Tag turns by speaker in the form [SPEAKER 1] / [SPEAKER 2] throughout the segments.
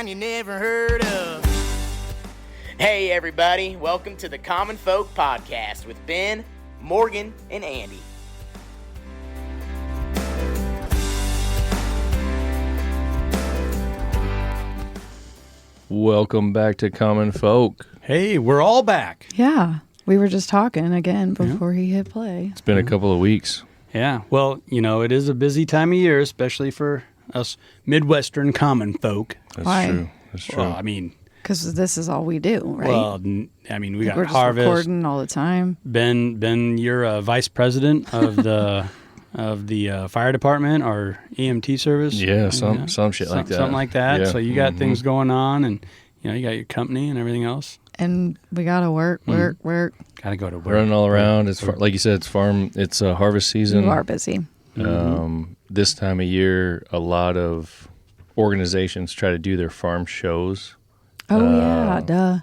[SPEAKER 1] town you never heard of. Hey everybody, welcome to the Common Folk Podcast with Ben, Morgan, and Andy.
[SPEAKER 2] Welcome back to Common Folk.
[SPEAKER 3] Hey, we're all back.
[SPEAKER 4] Yeah, we were just talking again before he hit play.
[SPEAKER 2] It's been a couple of weeks.
[SPEAKER 3] Yeah, well, you know, it is a busy time of year, especially for us Midwestern common folk.
[SPEAKER 2] That's
[SPEAKER 4] Why?
[SPEAKER 2] true. That's true.
[SPEAKER 3] Well, I mean,
[SPEAKER 4] Because this is all we do, right?
[SPEAKER 3] well, I mean, we got
[SPEAKER 4] we're just
[SPEAKER 3] harvest.
[SPEAKER 4] recording all the time.
[SPEAKER 3] Ben, you're a vice president of the fire department or EMT service.
[SPEAKER 2] Yeah, some shit like that.
[SPEAKER 3] Something like that.
[SPEAKER 2] Yeah.
[SPEAKER 3] So you got things going on, and you know, you got your company and everything else.
[SPEAKER 4] And we got to work.
[SPEAKER 3] Got to go to work.
[SPEAKER 2] Running all around. It's like you said. It's farm. It's harvest season.
[SPEAKER 4] You are busy.
[SPEAKER 2] This time of year, a lot of organizations try to do their farm shows
[SPEAKER 4] Oh, yeah, duh.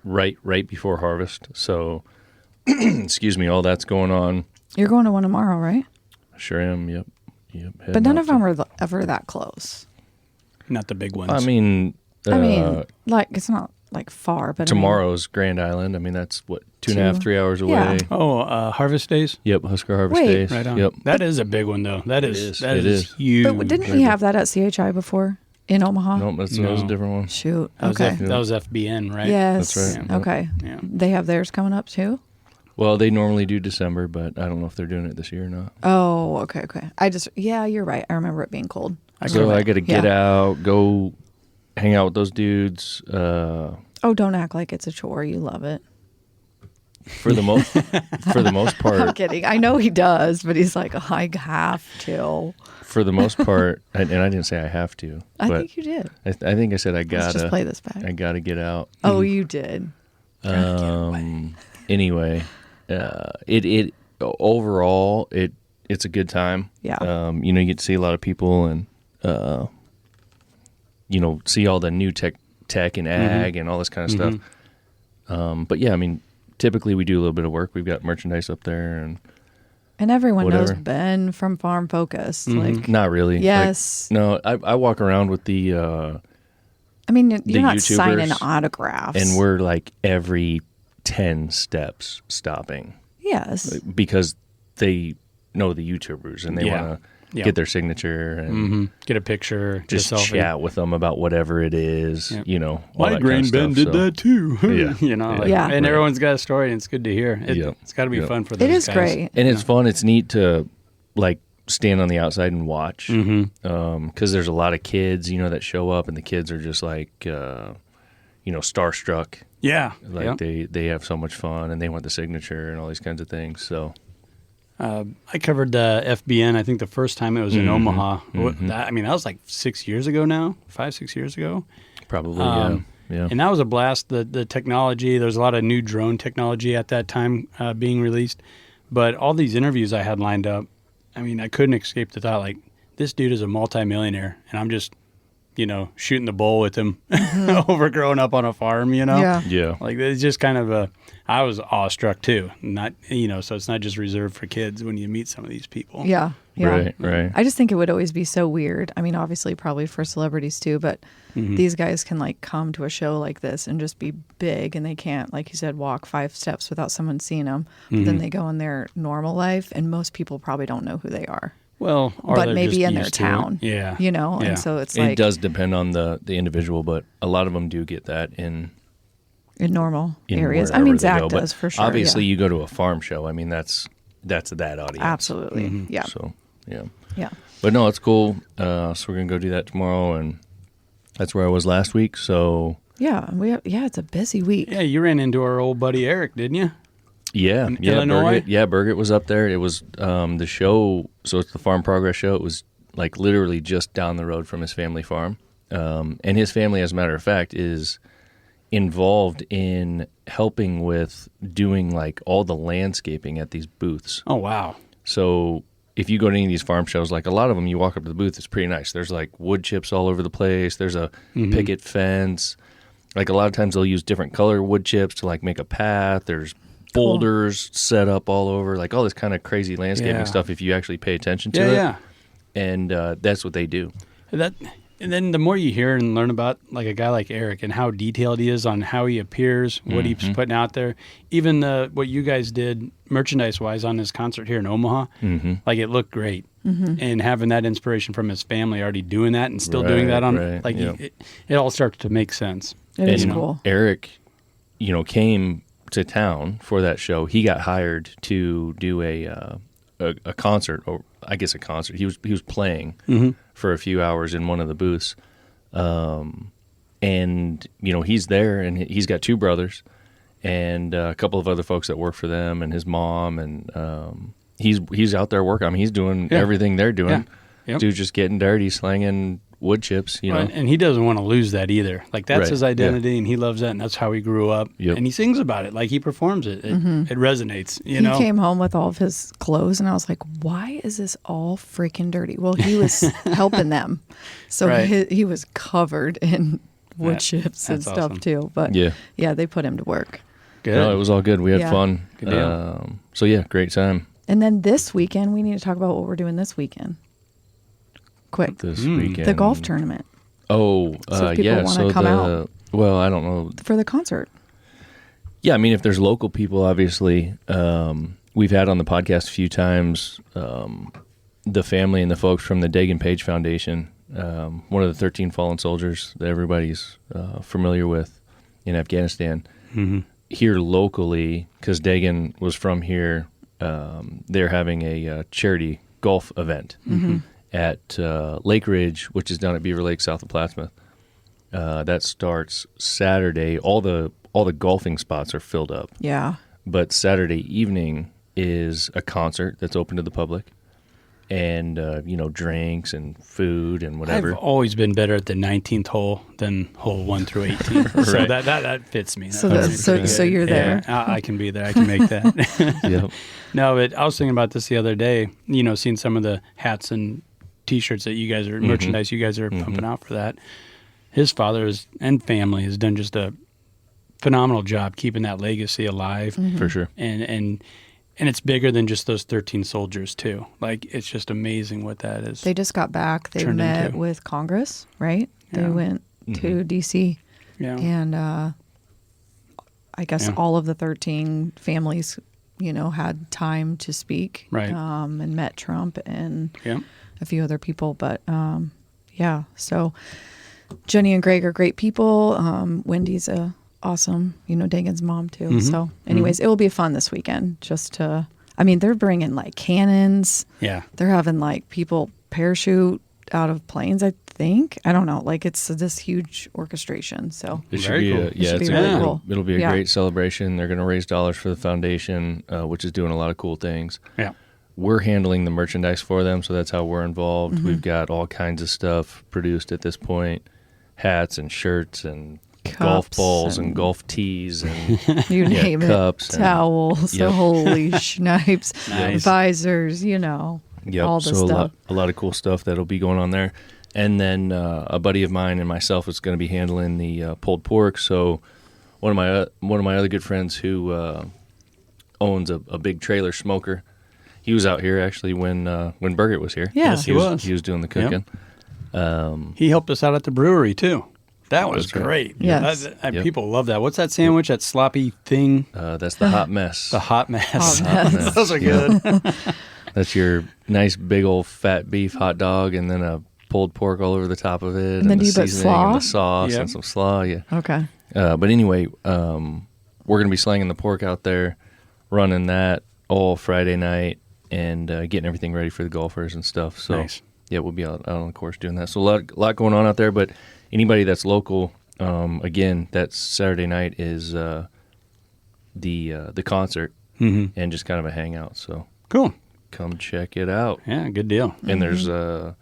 [SPEAKER 2] right before harvest. So, excuse me, all that's going on.
[SPEAKER 4] You're going to one tomorrow, right?
[SPEAKER 2] Sure am. Yep.
[SPEAKER 4] But none of them are ever that close.
[SPEAKER 3] Not the big ones.
[SPEAKER 2] I mean,
[SPEAKER 4] like, it's not like far, but
[SPEAKER 2] tomorrow's Grand Island. I mean, that's what 2.5, 3 hours away.
[SPEAKER 4] Yeah.
[SPEAKER 3] Harvest days.
[SPEAKER 2] Yep, Husker Harvest
[SPEAKER 4] Wait.
[SPEAKER 2] Days.
[SPEAKER 3] Right on.
[SPEAKER 2] Yep.
[SPEAKER 3] That is a big one, though. That is huge.
[SPEAKER 4] But didn't we have that at CHI before in Omaha?
[SPEAKER 2] Nope, that was a different one.
[SPEAKER 4] Shoot.
[SPEAKER 3] That was
[SPEAKER 4] Okay.
[SPEAKER 3] that was FBN, right?
[SPEAKER 4] Yes.
[SPEAKER 2] That's right.
[SPEAKER 4] Okay.
[SPEAKER 3] Yeah.
[SPEAKER 4] They have theirs coming up too?
[SPEAKER 2] Well, they normally do December, but I don't know if they're doing it this year or not.
[SPEAKER 4] Oh, okay. Yeah, you're right. I remember it being cold.
[SPEAKER 2] So I got to get out, go hang out with those dudes.
[SPEAKER 4] Oh, don't act like it's a chore. You love it.
[SPEAKER 2] For the most part,
[SPEAKER 4] I'm kidding. I know he does, but he's like, I have to.
[SPEAKER 2] for the most part, and I didn't say I have to.
[SPEAKER 4] I
[SPEAKER 2] but
[SPEAKER 4] think you did.
[SPEAKER 2] I think I said I
[SPEAKER 4] Let's just play this back.
[SPEAKER 2] I gotta get out.
[SPEAKER 4] Oh, you did.
[SPEAKER 2] Anyway, it overall it's a good time.
[SPEAKER 4] Yeah.
[SPEAKER 2] You get to see a lot of people and see all the new tech and ag and all this kind of stuff. But yeah, I mean, typically we do a little bit of work. We've got merchandise up there
[SPEAKER 4] And everyone knows
[SPEAKER 2] whatever.
[SPEAKER 4] Ben from Farm Focus. Like,
[SPEAKER 2] not really.
[SPEAKER 4] yes.
[SPEAKER 2] No, I walk around with the
[SPEAKER 4] I mean, you're not
[SPEAKER 2] YouTubers,
[SPEAKER 4] signing autographs.
[SPEAKER 2] and we're like every 10 steps stopping
[SPEAKER 4] Yes.
[SPEAKER 2] because they know the YouTubers and they
[SPEAKER 3] Yeah.
[SPEAKER 2] want to
[SPEAKER 3] Yeah.
[SPEAKER 2] get their signature and
[SPEAKER 3] Get a picture,
[SPEAKER 2] just
[SPEAKER 3] get a selfie.
[SPEAKER 2] chat with them about whatever it is,
[SPEAKER 3] Yep.
[SPEAKER 2] all
[SPEAKER 3] My
[SPEAKER 2] that
[SPEAKER 3] grain
[SPEAKER 2] kind of
[SPEAKER 3] Ben
[SPEAKER 2] stuff,
[SPEAKER 3] did
[SPEAKER 2] so.
[SPEAKER 3] that too.
[SPEAKER 2] Yeah.
[SPEAKER 4] Yeah.
[SPEAKER 3] And
[SPEAKER 4] Right.
[SPEAKER 3] everyone's got a story, and it's good to hear. It's got to be
[SPEAKER 2] Yep.
[SPEAKER 3] fun for those
[SPEAKER 4] It is
[SPEAKER 3] guys.
[SPEAKER 4] great.
[SPEAKER 2] And it's fun. It's neat to like stand on the outside and watch
[SPEAKER 3] Mm-hmm.
[SPEAKER 2] because there's a lot of kids, that show up and the kids are just like, starstruck.
[SPEAKER 3] Yeah.
[SPEAKER 2] Like they have so much fun and they want the signature and all these kinds of things. So
[SPEAKER 3] I covered the FBN, I think the first time it was in Omaha. That was like 6 years ago now, 5-6 years ago.
[SPEAKER 2] probably, yeah.
[SPEAKER 3] And that was a blast. The technology, there's a lot of new drone technology at that time being released. But all these interviews I had lined up, I mean, I couldn't escape the thought, like, this dude is a multimillionaire, and I'm just, shooting the bull with him over growing up on a farm,
[SPEAKER 4] Yeah.
[SPEAKER 2] Yeah.
[SPEAKER 3] Like, it's just kind of I was awestruck too. Not, so it's not just reserved for kids when you meet some of these people.
[SPEAKER 4] Yeah. Yeah.
[SPEAKER 2] Right.
[SPEAKER 4] I just think it would always be so weird. I mean, obviously, probably for celebrities too, but these guys can like come to a show like this and just be big, and they can't, like you said, walk 5 steps without someone seeing them. But then they go in their normal life, and most people probably don't know who they are.
[SPEAKER 3] Well, or
[SPEAKER 4] But
[SPEAKER 3] they're
[SPEAKER 4] maybe
[SPEAKER 3] just
[SPEAKER 4] in their
[SPEAKER 3] used to it.
[SPEAKER 4] town.
[SPEAKER 3] Yeah.
[SPEAKER 4] Yeah. And so it's like
[SPEAKER 2] It does depend on the individual, but a lot of them do get that in
[SPEAKER 4] normal
[SPEAKER 2] in
[SPEAKER 4] areas. I
[SPEAKER 2] wherever
[SPEAKER 4] mean,
[SPEAKER 2] they
[SPEAKER 4] Zach
[SPEAKER 2] go. But
[SPEAKER 4] does for sure.
[SPEAKER 2] Obviously,
[SPEAKER 4] yeah.
[SPEAKER 2] you go to a farm show. I mean, that's that audience.
[SPEAKER 4] Absolutely. Yeah.
[SPEAKER 2] So yeah.
[SPEAKER 4] Yeah.
[SPEAKER 2] But no, it's cool. So we're gonna go do that tomorrow, and that's where I was last week. So
[SPEAKER 4] Yeah. It's a busy week.
[SPEAKER 3] Yeah, you ran into our old buddy Eric, didn't you?
[SPEAKER 2] yeah,
[SPEAKER 3] Illinois?
[SPEAKER 2] Burgett was up there. It was the show. So it's the Farm Progress show. It was like literally just down the road from his family farm, and his family, as a matter of fact, is involved in helping with doing like all the landscaping at these booths.
[SPEAKER 3] Oh, wow.
[SPEAKER 2] So if you go to any of these farm shows, like a lot of them, you walk up to the booth, it's pretty nice. There's like wood chips all over the place. There's a picket fence. Like a lot of times they'll use different color wood chips to like make a path. There's boulders set up all over, like all this kind of crazy landscaping
[SPEAKER 3] Yeah.
[SPEAKER 2] stuff if you actually pay attention to
[SPEAKER 3] Yeah,
[SPEAKER 2] it.
[SPEAKER 3] yeah.
[SPEAKER 2] And that's what they do.
[SPEAKER 3] That And then the more you hear and learn about like a guy like Eric and how detailed he is on how he appears, what he's putting out there, even what you guys did merchandise-wise on his concert here in Omaha, like it looked great. And having that inspiration from his family already doing that and still doing that on, it all starts to make sense.
[SPEAKER 4] It is cool.
[SPEAKER 2] Eric, came to town for that show. He got hired to do a concert, or I guess a concert. He was playing for a few hours in one of the booths, and he's there, and he's got two brothers and a couple of other folks that work for them, and his mom, and he's out there working. I mean, he's doing everything they're doing.
[SPEAKER 3] Yep.
[SPEAKER 2] Dude's just getting dirty, slinging wood chips,
[SPEAKER 3] Right. And he doesn't want to lose that either. Like that's
[SPEAKER 2] Right.
[SPEAKER 3] his identity, and he loves that, and that's how he grew up.
[SPEAKER 2] Yep.
[SPEAKER 3] And he sings about it, like he performs it. It resonates.
[SPEAKER 4] He came home with all of his clothes, and I was like, "Why is this all freaking dirty?" Well, he was helping them, so
[SPEAKER 3] Right.
[SPEAKER 4] he was covered in wood chips and
[SPEAKER 3] that's
[SPEAKER 4] stuff
[SPEAKER 3] awesome.
[SPEAKER 4] too. But yeah, they put him to work.
[SPEAKER 3] Good.
[SPEAKER 2] No, it was all good. We had
[SPEAKER 4] Yeah.
[SPEAKER 2] fun.
[SPEAKER 3] Good deal.
[SPEAKER 2] So yeah, great time
[SPEAKER 4] And then this weekend, we need to talk about what we're doing this weekend. Quick,
[SPEAKER 2] this weekend.
[SPEAKER 4] the golf tournament
[SPEAKER 2] Oh,
[SPEAKER 4] So if people
[SPEAKER 2] yeah.
[SPEAKER 4] wanna
[SPEAKER 2] So
[SPEAKER 4] come out.
[SPEAKER 2] well, I don't know.
[SPEAKER 4] for the concert.
[SPEAKER 2] Yeah, I mean, if there's local people, obviously, we've had on the podcast a few times the family and the folks from the Dagan Page Foundation, one of the 13 fallen soldiers that everybody's familiar with in Afghanistan. Here locally, because Dagan was from here, they're having a charity golf event at Lake Ridge, which is down at Beaver Lake, south of Plattsmouth. That starts Saturday. All the golfing spots are filled up.
[SPEAKER 4] Yeah,
[SPEAKER 2] But Saturday evening is a concert that's open to the public, and drinks and food and whatever.
[SPEAKER 3] I've always been better at the 19th hole than hole 1 through 18. So
[SPEAKER 2] Right.
[SPEAKER 3] that fits me. That
[SPEAKER 4] So
[SPEAKER 3] fits
[SPEAKER 4] that-
[SPEAKER 3] me
[SPEAKER 4] so-
[SPEAKER 3] pretty
[SPEAKER 4] so
[SPEAKER 3] good.
[SPEAKER 4] you're there.
[SPEAKER 3] Yeah, I can be there. I can make that.
[SPEAKER 2] Yep.
[SPEAKER 3] No, but I was thinking about this the other day, seeing some of the hats and T-shirts that you guys are, merchandise you guys are pumping out for that. His father and family has done just a phenomenal job keeping that legacy alive.
[SPEAKER 2] For sure.
[SPEAKER 3] And it's bigger than just those 13 soldiers too. Like it's just amazing what that is.
[SPEAKER 4] they just got back. They
[SPEAKER 3] Turned
[SPEAKER 4] met
[SPEAKER 3] into.
[SPEAKER 4] with Congress, right? They
[SPEAKER 3] Yeah.
[SPEAKER 4] went to DC,
[SPEAKER 3] yeah.
[SPEAKER 4] and I guess
[SPEAKER 3] Yeah.
[SPEAKER 4] all of the 13 families, had time to speak,
[SPEAKER 3] Right.
[SPEAKER 4] and met Trump and
[SPEAKER 3] Yeah.
[SPEAKER 4] a few other people. But yeah, so Jenny and Greg are great people. Wendy's awesome, Dagan's mom too. So anyways, it will be fun this weekend. They're bringing like cannons.
[SPEAKER 3] Yeah.
[SPEAKER 4] They're having like people parachute out of planes, I think. I don't know. Like it's this huge orchestration. So
[SPEAKER 2] It should
[SPEAKER 3] Very
[SPEAKER 2] be
[SPEAKER 3] cool.
[SPEAKER 2] a,
[SPEAKER 3] It
[SPEAKER 2] yeah,
[SPEAKER 4] should
[SPEAKER 2] it's
[SPEAKER 4] be
[SPEAKER 2] a
[SPEAKER 4] really
[SPEAKER 2] great-
[SPEAKER 4] cool.
[SPEAKER 2] It'll be a
[SPEAKER 4] Yeah.
[SPEAKER 2] great celebration. They're going to raise dollars for the foundation, which is doing a lot of cool things.
[SPEAKER 3] Yeah.
[SPEAKER 2] We're handling the merchandise for them, so that's how we're involved.
[SPEAKER 4] Mm-hmm.
[SPEAKER 2] We've got all kinds of stuff produced at this point: hats and shirts and golf
[SPEAKER 4] Cups
[SPEAKER 2] balls and
[SPEAKER 4] and-
[SPEAKER 2] golf tees and
[SPEAKER 4] you name
[SPEAKER 2] cups
[SPEAKER 4] it.
[SPEAKER 2] and-
[SPEAKER 4] Towels,
[SPEAKER 2] Yep.
[SPEAKER 4] holy snipes,
[SPEAKER 3] Nice.
[SPEAKER 4] visors,
[SPEAKER 2] yep.
[SPEAKER 4] all the
[SPEAKER 2] So
[SPEAKER 4] stuff.
[SPEAKER 2] a lot of cool stuff that'll be going on there. And then a buddy of mine and myself is going to be handling the pulled pork. So one of my other good friends who owns a big trailer smoker. He was out here actually when Birgit was here.
[SPEAKER 4] Yeah.
[SPEAKER 3] Yes, he was.
[SPEAKER 2] He was doing the cooking.
[SPEAKER 3] He helped us out at the brewery too. That was
[SPEAKER 2] That's right.
[SPEAKER 3] great.
[SPEAKER 4] Yes.
[SPEAKER 3] Yep. People love that. What's that sandwich? That sloppy thing?
[SPEAKER 2] That's the hot mess.
[SPEAKER 3] The hot mess.
[SPEAKER 4] Hot mess.
[SPEAKER 3] Those are good.
[SPEAKER 2] That's your nice big old fat beef hot dog, and then a pulled pork all over the top of it,
[SPEAKER 4] And then
[SPEAKER 2] the
[SPEAKER 4] do you put
[SPEAKER 2] seasoning
[SPEAKER 4] slaw?
[SPEAKER 2] and the sauce
[SPEAKER 3] Yep.
[SPEAKER 2] and some slaw. Yeah.
[SPEAKER 4] Okay.
[SPEAKER 2] But anyway, we're going to be slanging the pork out there, running that all Friday night, and getting everything ready for the golfers and stuff. So,
[SPEAKER 3] Nice.
[SPEAKER 2] yeah, we'll be out on the course doing that. So a lot going on out there. But anybody that's local, again, that Saturday night is the concert and just kind of a hangout. So
[SPEAKER 3] Cool.
[SPEAKER 2] come check it out.
[SPEAKER 3] Yeah, good deal.
[SPEAKER 2] And there's an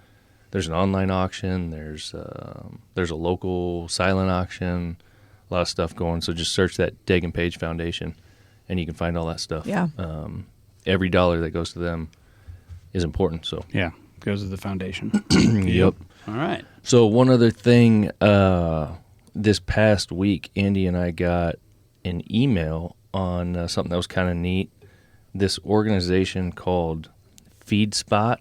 [SPEAKER 2] online auction. There's a local silent auction. A lot of stuff going. So just search that Dagan Page Foundation, and you can find all that stuff.
[SPEAKER 4] Yeah.
[SPEAKER 2] Every dollar that goes to them is important. So
[SPEAKER 3] Yeah, goes to the foundation.
[SPEAKER 2] yep.
[SPEAKER 3] All right.
[SPEAKER 2] So one other thing, this past week, Andy and I got an email on something that was kind of neat. This organization called FeedSpot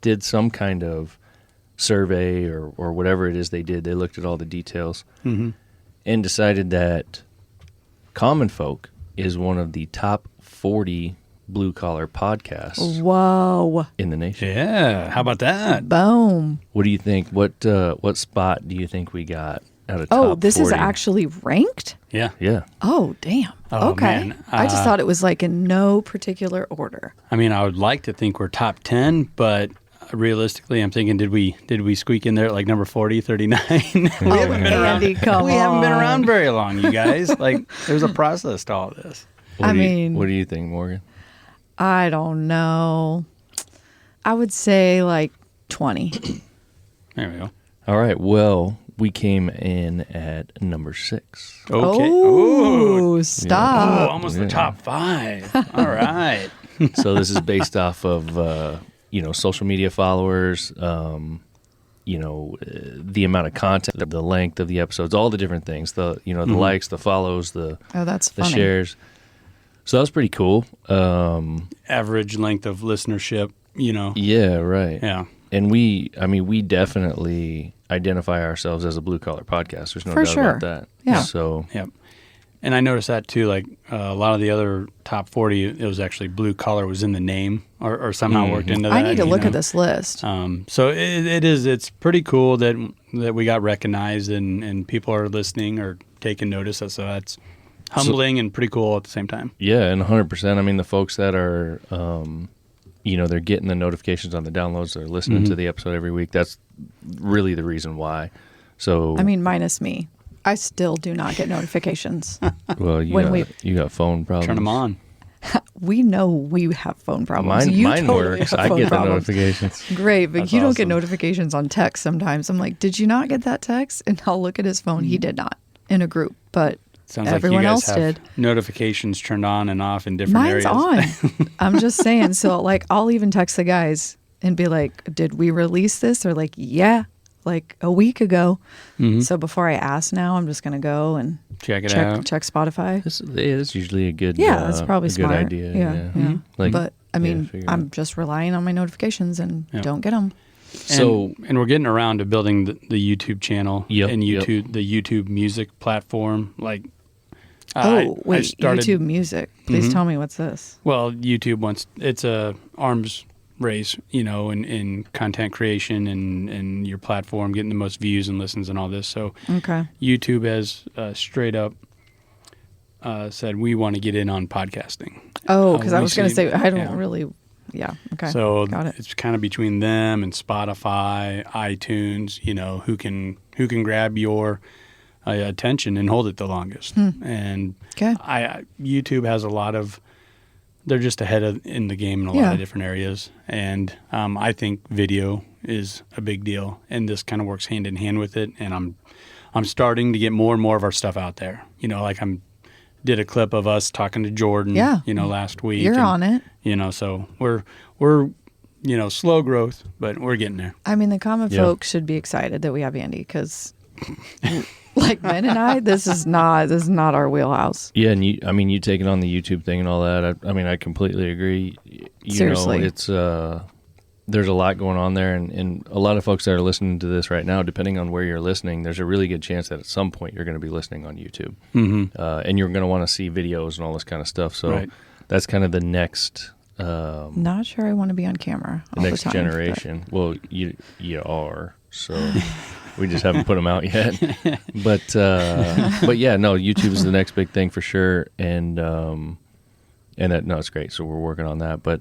[SPEAKER 2] did some kind of survey or whatever it is they did. They looked at all the details
[SPEAKER 3] Mm-hmm.
[SPEAKER 2] and decided that Common Folk is one of the top 40 blue-collar podcasts
[SPEAKER 4] Whoa.
[SPEAKER 2] in the nation.
[SPEAKER 3] Yeah. How about that?
[SPEAKER 4] Boom.
[SPEAKER 2] What do you think? What spot do you think we got out of
[SPEAKER 4] Oh,
[SPEAKER 2] top
[SPEAKER 4] this
[SPEAKER 2] 40?
[SPEAKER 4] is actually ranked?
[SPEAKER 3] Yeah.
[SPEAKER 2] Yeah.
[SPEAKER 4] Oh, damn.
[SPEAKER 3] Oh,
[SPEAKER 4] okay.
[SPEAKER 3] man.
[SPEAKER 4] I just thought it was like in no particular order.
[SPEAKER 3] I mean, I would like to think we're top 10, but realistically, I'm thinking, did we squeak in there at like number 40, 39? we haven't been around.
[SPEAKER 4] Andy, come
[SPEAKER 3] we haven't been
[SPEAKER 4] on.
[SPEAKER 3] around very long, you guys. Like, there's a process to all this.
[SPEAKER 2] What do you think, Morgan?
[SPEAKER 4] I don't know. I would say like 20.
[SPEAKER 3] There we go.
[SPEAKER 2] All right. Well, we came in at number 6.
[SPEAKER 3] Okay.
[SPEAKER 4] Oh,
[SPEAKER 3] Oh,
[SPEAKER 4] stop.
[SPEAKER 3] almost the top 5. All right.
[SPEAKER 2] So this is based off of social media followers, the amount of content, the length of the episodes, all the different things, the likes, the follows, the
[SPEAKER 4] Oh, that's
[SPEAKER 2] the
[SPEAKER 4] funny.
[SPEAKER 2] shares. So that was pretty cool.
[SPEAKER 3] Average length of listenership,
[SPEAKER 2] Yeah, right.
[SPEAKER 3] Yeah.
[SPEAKER 2] And we definitely identify ourselves as a blue collar podcast. There's no
[SPEAKER 4] For
[SPEAKER 2] doubt
[SPEAKER 4] sure.
[SPEAKER 2] about that.
[SPEAKER 4] Yeah.
[SPEAKER 2] So
[SPEAKER 3] Yep. And I noticed that too. Like a lot of the other top 40, it was actually blue collar was in the name or somehow worked into that.
[SPEAKER 4] I need to look
[SPEAKER 3] you
[SPEAKER 4] at
[SPEAKER 3] know.
[SPEAKER 4] this list.
[SPEAKER 3] So it's pretty cool that we got recognized and people are listening or taking notice. So that's humbling and pretty cool at the same time.
[SPEAKER 2] yeah, and 100%. I mean, the folks that are, they're getting the notifications on the downloads. They're listening to the episode every week. That's really the reason why. So
[SPEAKER 4] I mean, minus me. I still do not get notifications.
[SPEAKER 2] well, you got phone problems.
[SPEAKER 3] Turn them on.
[SPEAKER 4] We know we have phone problems. You
[SPEAKER 2] Mine
[SPEAKER 4] totally
[SPEAKER 2] works.
[SPEAKER 4] have
[SPEAKER 2] I
[SPEAKER 4] phone
[SPEAKER 2] get
[SPEAKER 4] problems.
[SPEAKER 2] the notifications.
[SPEAKER 4] Great, but
[SPEAKER 3] That's
[SPEAKER 4] you don't get
[SPEAKER 3] awesome.
[SPEAKER 4] notifications on text sometimes. I'm like, did you not get that text? And I'll look at his phone. He did not in a group, but
[SPEAKER 3] Sounds
[SPEAKER 4] everyone
[SPEAKER 3] like you
[SPEAKER 4] else
[SPEAKER 3] guys have
[SPEAKER 4] did.
[SPEAKER 3] notifications turned on and off in different
[SPEAKER 4] Mine's
[SPEAKER 3] areas.
[SPEAKER 4] on. I'm just saying. So, like, I'll even text the guys and be like, did we release this? They're like, yeah, like a week ago. So before I ask now, I'm just going to go and
[SPEAKER 3] Check it out.
[SPEAKER 4] check Spotify.
[SPEAKER 2] It's usually a good
[SPEAKER 4] Yeah, that's probably
[SPEAKER 2] a
[SPEAKER 4] smart.
[SPEAKER 2] good idea.
[SPEAKER 4] Yeah.
[SPEAKER 2] Like,
[SPEAKER 4] But I mean,
[SPEAKER 2] figure it
[SPEAKER 4] I'm
[SPEAKER 2] out.
[SPEAKER 4] just relying on my notifications and
[SPEAKER 3] Yeah.
[SPEAKER 4] don't get them.
[SPEAKER 2] So
[SPEAKER 3] and we're getting around to building the YouTube channel
[SPEAKER 2] Yep,
[SPEAKER 3] and
[SPEAKER 2] yep.
[SPEAKER 3] the YouTube music platform. Like,
[SPEAKER 4] Oh, wait,
[SPEAKER 3] I started,
[SPEAKER 4] YouTube Music. Please tell me what's this.
[SPEAKER 3] Well, YouTube wants it's a arms race, in content creation and your platform getting the most views and listens and all this. So
[SPEAKER 4] Okay.
[SPEAKER 3] YouTube has straight up said we want to get in on podcasting.
[SPEAKER 4] Oh, because I
[SPEAKER 3] we
[SPEAKER 4] was going to
[SPEAKER 3] see-
[SPEAKER 4] say, I don't
[SPEAKER 3] yeah.
[SPEAKER 4] really. Yeah. Okay.
[SPEAKER 3] So
[SPEAKER 4] got it.
[SPEAKER 3] it's kind of between them and Spotify, iTunes, who can grab your attention and hold it the longest. And
[SPEAKER 4] Okay.
[SPEAKER 3] YouTube has a lot of, they're just ahead in the game in a lot
[SPEAKER 4] Yeah.
[SPEAKER 3] of different areas. And I think video is a big deal, and this kind of works hand in hand with it. And I'm starting to get more and more of our stuff out there. Like did a clip of us talking to Jordan,
[SPEAKER 4] Yeah.
[SPEAKER 3] last week.
[SPEAKER 4] You're
[SPEAKER 3] and,
[SPEAKER 4] on it.
[SPEAKER 3] So we're slow growth, but we're getting there.
[SPEAKER 4] I mean, the common
[SPEAKER 2] Yeah.
[SPEAKER 4] folks should be excited that we have Andy because, like Ben and I, this is not our wheelhouse.
[SPEAKER 2] yeah, and you taking on the YouTube thing and all that. I completely agree.
[SPEAKER 4] Seriously.
[SPEAKER 2] It's there's a lot going on there, and a lot of folks that are listening to this right now, depending on where you're listening, there's a really good chance that at some point you're going to be listening on YouTube, and you're going to want to see videos and all this kind of stuff. So
[SPEAKER 3] Right.
[SPEAKER 2] that's kind of the next.
[SPEAKER 4] Not sure I want to be on camera all
[SPEAKER 2] The next
[SPEAKER 4] the time.
[SPEAKER 2] generation. Well, you are, so we just haven't put them out yet. But yeah, no, YouTube is the next big thing for sure, and it's great. So we're working on that. But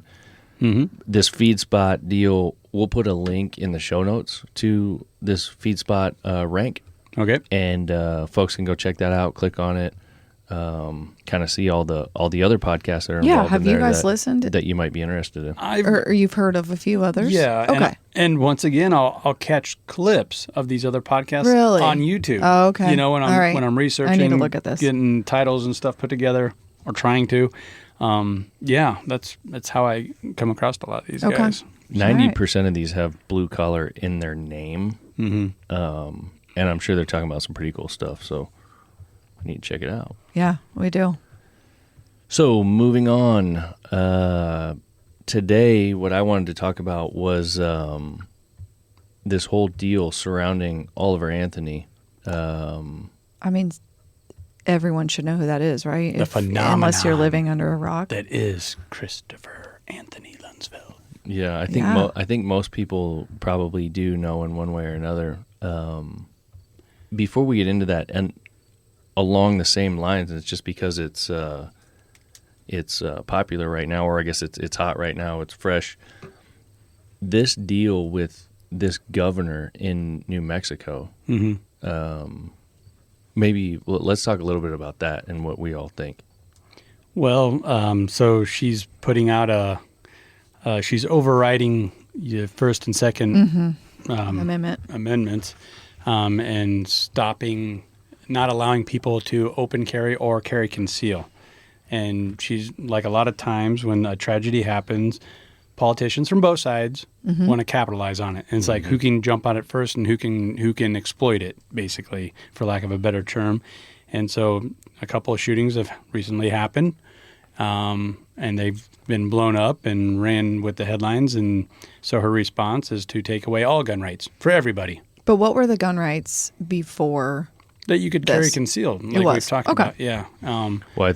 [SPEAKER 2] this FeedSpot deal, we'll put a link in the show notes to this FeedSpot rank,
[SPEAKER 3] Okay.
[SPEAKER 2] and folks can go check that out. Click on it. Kind of see all the other podcasts that are
[SPEAKER 4] Yeah,
[SPEAKER 2] involved
[SPEAKER 4] have
[SPEAKER 2] in
[SPEAKER 4] you
[SPEAKER 2] there
[SPEAKER 4] guys
[SPEAKER 2] that-
[SPEAKER 4] listened?
[SPEAKER 2] that you might be interested in.
[SPEAKER 4] Or you've heard of a few others?
[SPEAKER 3] Yeah.
[SPEAKER 4] Okay.
[SPEAKER 3] And once again, I'll catch clips of these other podcasts
[SPEAKER 4] Really?
[SPEAKER 3] on YouTube.
[SPEAKER 4] Oh, okay.
[SPEAKER 3] When
[SPEAKER 4] All right.
[SPEAKER 3] I'm researching,
[SPEAKER 4] I need to look at this.
[SPEAKER 3] getting titles and stuff put together, or trying to. That's how I come across a lot of these
[SPEAKER 4] Okay.
[SPEAKER 3] guys.
[SPEAKER 2] 90% of these have blue collar in their name, and I'm sure they're talking about some pretty cool stuff. So I need to check it out.
[SPEAKER 4] Yeah, we do.
[SPEAKER 2] So moving on, today what I wanted to talk about was this whole deal surrounding Oliver Anthony.
[SPEAKER 4] I mean, everyone should know who that is, right?
[SPEAKER 3] The phenomenon
[SPEAKER 4] unless you're living under a rock.
[SPEAKER 3] that is Christopher Anthony Lunsfeld.
[SPEAKER 2] Yeah, I think
[SPEAKER 4] Yeah.
[SPEAKER 2] I think most people probably do know in one way or another. Before we get into that, and along the same lines, it's just because it's popular right now, or I guess it's hot right now. It's fresh. This deal with this governor in New Mexico. Maybe let's talk a little bit about that and what we all think.
[SPEAKER 3] Well, so she's putting out she's overriding the first and second amendments and stopping, not allowing people to open carry or carry conceal. And she's, like a lot of times when a tragedy happens, politicians from both sides want to capitalize on it. And it's like, who can jump on it first and who can exploit it, basically, for lack of a better term. And so a couple of shootings have recently happened, and they've been blown up and ran with the headlines. And so her response is to take away all gun rights for everybody.
[SPEAKER 4] But what were the gun rights before?
[SPEAKER 3] That you could carry
[SPEAKER 4] This.
[SPEAKER 3] concealed,
[SPEAKER 4] It
[SPEAKER 3] like
[SPEAKER 4] was.
[SPEAKER 3] we've talked
[SPEAKER 4] Okay.
[SPEAKER 3] about. Yeah.
[SPEAKER 2] Well, I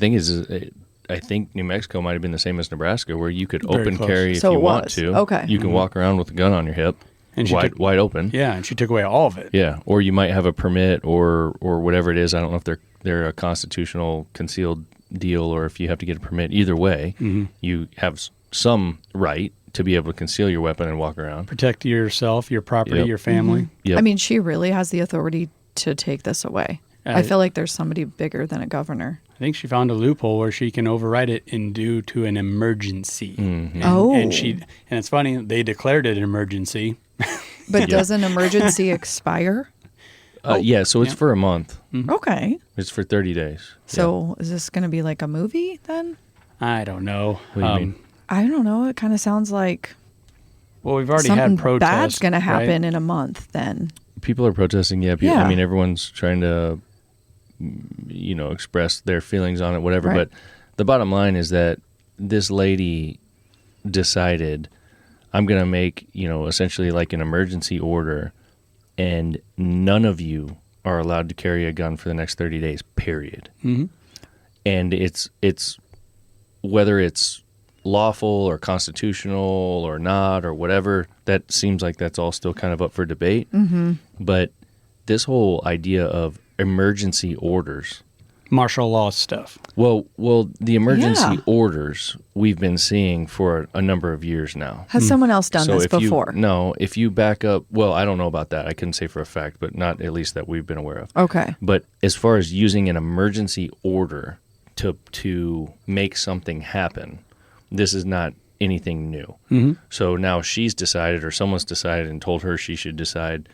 [SPEAKER 2] think New Mexico might have been the same as Nebraska, where you could
[SPEAKER 3] Very
[SPEAKER 2] open
[SPEAKER 3] close.
[SPEAKER 2] carry if
[SPEAKER 4] So
[SPEAKER 2] you
[SPEAKER 4] it
[SPEAKER 2] want
[SPEAKER 4] was.
[SPEAKER 2] to.
[SPEAKER 4] Okay.
[SPEAKER 2] You can walk around with a gun on your hip,
[SPEAKER 3] And she took-
[SPEAKER 2] wide open.
[SPEAKER 3] Yeah, and she took away all of it.
[SPEAKER 2] Yeah, or you might have a permit or whatever it is. I don't know if they're a constitutional concealed deal or if you have to get a permit. Either way, you have some right to be able to conceal your weapon and walk around.
[SPEAKER 3] Protect yourself, your property,
[SPEAKER 2] Yep.
[SPEAKER 3] your family.
[SPEAKER 2] Yep.
[SPEAKER 4] I mean, she really has the authority to take this away. I feel like there's somebody bigger than a governor.
[SPEAKER 3] I think she found a loophole where she can override it and due to an emergency. And,
[SPEAKER 4] Oh.
[SPEAKER 3] and it's funny, they declared it an emergency.
[SPEAKER 4] But does an emergency expire?
[SPEAKER 2] Yeah, so it's for a month.
[SPEAKER 4] Okay.
[SPEAKER 2] It's for 30 days.
[SPEAKER 4] So is this going to be like a movie then?
[SPEAKER 3] I don't know.
[SPEAKER 2] What do you mean?
[SPEAKER 4] I don't know. It kind of sounds like
[SPEAKER 3] Well, we've already
[SPEAKER 4] something
[SPEAKER 3] had protests.
[SPEAKER 4] bad's going to happen
[SPEAKER 3] right?
[SPEAKER 4] in a month then.
[SPEAKER 2] People are protesting. Yeah,
[SPEAKER 4] Yeah.
[SPEAKER 2] I mean, everyone's trying to, express their feelings on it, whatever.
[SPEAKER 4] Right.
[SPEAKER 2] But the bottom line is that this lady decided, I'm going to make, essentially like an emergency order, and none of you are allowed to carry a gun for the next 30 days, period. And it's whether it's lawful or constitutional or not or whatever, that seems like that's all still kind of up for debate. But this whole idea of emergency orders,
[SPEAKER 3] Martial law stuff.
[SPEAKER 2] well, the emergency
[SPEAKER 4] Yeah.
[SPEAKER 2] orders we've been seeing for a number of years now.
[SPEAKER 4] Has someone else done this
[SPEAKER 2] if
[SPEAKER 4] before?
[SPEAKER 2] if you back up, well, I don't know about that. I couldn't say for a fact, but not at least that we've been aware of.
[SPEAKER 4] Okay.
[SPEAKER 2] But as far as using an emergency order to make something happen, this is not anything new. So now she's decided, or someone's decided and told her she should decide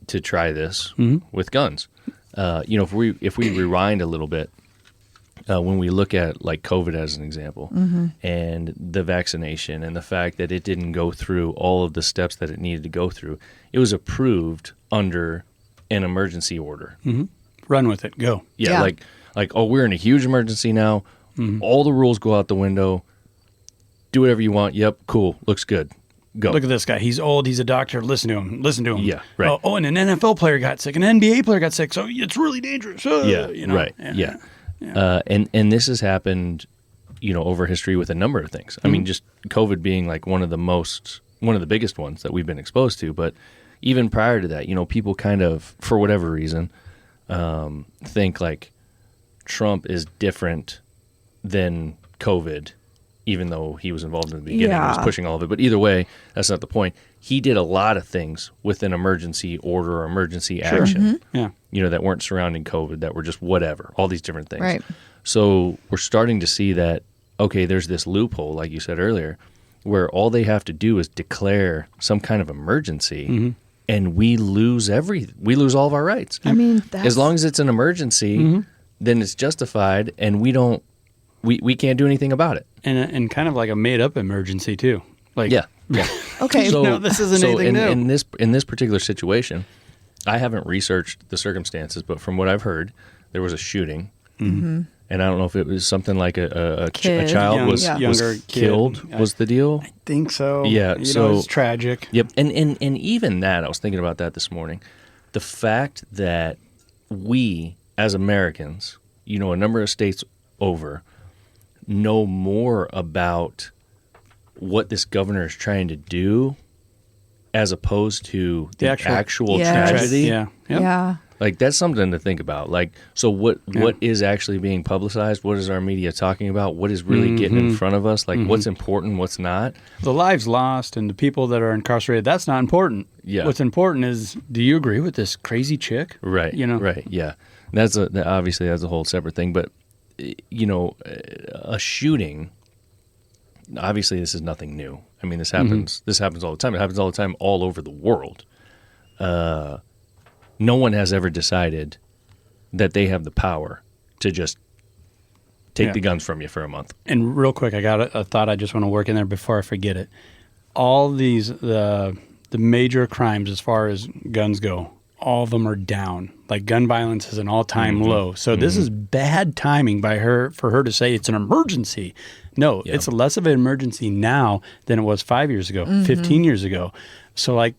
[SPEAKER 2] to try this with guns. If we rewind a little bit, when we look at like COVID as an example, and the vaccination and the fact that it didn't go through all of the steps that it needed to go through, it was approved under an emergency order.
[SPEAKER 3] Run with it. Go.
[SPEAKER 2] Yeah,
[SPEAKER 4] Yeah.
[SPEAKER 2] like oh, we're in a huge emergency now. All the rules go out the window. Do whatever you want. Yep, cool. Looks good. Go.
[SPEAKER 3] Look at this guy. He's old. He's a doctor. Listen to him. Listen to him.
[SPEAKER 2] Yeah, right.
[SPEAKER 3] Oh, and an NFL player got sick. An NBA player got sick. So it's really dangerous.
[SPEAKER 2] Yeah,
[SPEAKER 3] Right.
[SPEAKER 2] Yeah. And this has happened, over history with a number of things. I mean, just COVID being like one of the biggest ones that we've been exposed to. But even prior to that, people kind of, for whatever reason, think like Trump is different than COVID, even though he was involved in the beginning. He was
[SPEAKER 4] Yeah.
[SPEAKER 2] pushing all of it. But either way, that's not the point. He did a lot of things with an emergency order or emergency action.
[SPEAKER 3] Yeah.
[SPEAKER 2] That weren't surrounding COVID, that were just whatever, all these different things.
[SPEAKER 4] Right.
[SPEAKER 2] So we're starting to see that, okay, there's this loophole, like you said earlier, where all they have to do is declare some kind of emergency, and we lose all of our rights.
[SPEAKER 4] I mean, that's,
[SPEAKER 2] As long as it's an emergency, then it's justified, and we can't do anything about it.
[SPEAKER 3] And kind of like a made up emergency too. Like
[SPEAKER 2] Yeah.
[SPEAKER 4] okay.
[SPEAKER 2] So
[SPEAKER 3] No, this isn't anything new.
[SPEAKER 2] in this particular situation, I haven't researched the circumstances, but from what I've heard, there was a shooting, and I don't know if it was something like a
[SPEAKER 4] Kid.
[SPEAKER 2] child was
[SPEAKER 3] Younger kid.
[SPEAKER 2] killed. Was the deal?
[SPEAKER 3] I think so.
[SPEAKER 2] Yeah,
[SPEAKER 3] You
[SPEAKER 2] so-
[SPEAKER 3] know, it's tragic.
[SPEAKER 2] Yep, and even that, I was thinking about that this morning. The fact that we, as Americans, a number of states over, know more about what this governor is trying to do as opposed to the actual
[SPEAKER 4] Yes.
[SPEAKER 2] tragedy.
[SPEAKER 3] Yeah. Yep.
[SPEAKER 4] Yeah.
[SPEAKER 2] Like, that's something to think about. Like, so what is actually being publicized? What is our media talking about? What is really getting in front of us? Like, what's important, what's not?
[SPEAKER 3] The lives lost and the people that are incarcerated, that's not important.
[SPEAKER 2] Yeah.
[SPEAKER 3] What's important is, do you agree with this crazy chick?
[SPEAKER 2] Right. Right. Yeah. Obviously that's a whole separate thing. But, a shooting, obviously this is nothing new. I mean, this happens. This happens all the time. It happens all the time all over the world. No one has ever decided that they have the power to just take the guns from you for a month.
[SPEAKER 3] And real quick, I got a thought I just want to work in there before I forget it. All these, the major crimes as far as guns go, all of them are down. Like, gun violence is an all-time low. So this is bad timing for her to say it's an emergency. No, it's less of an emergency now than it was 5 years ago, 15 years ago. So, like,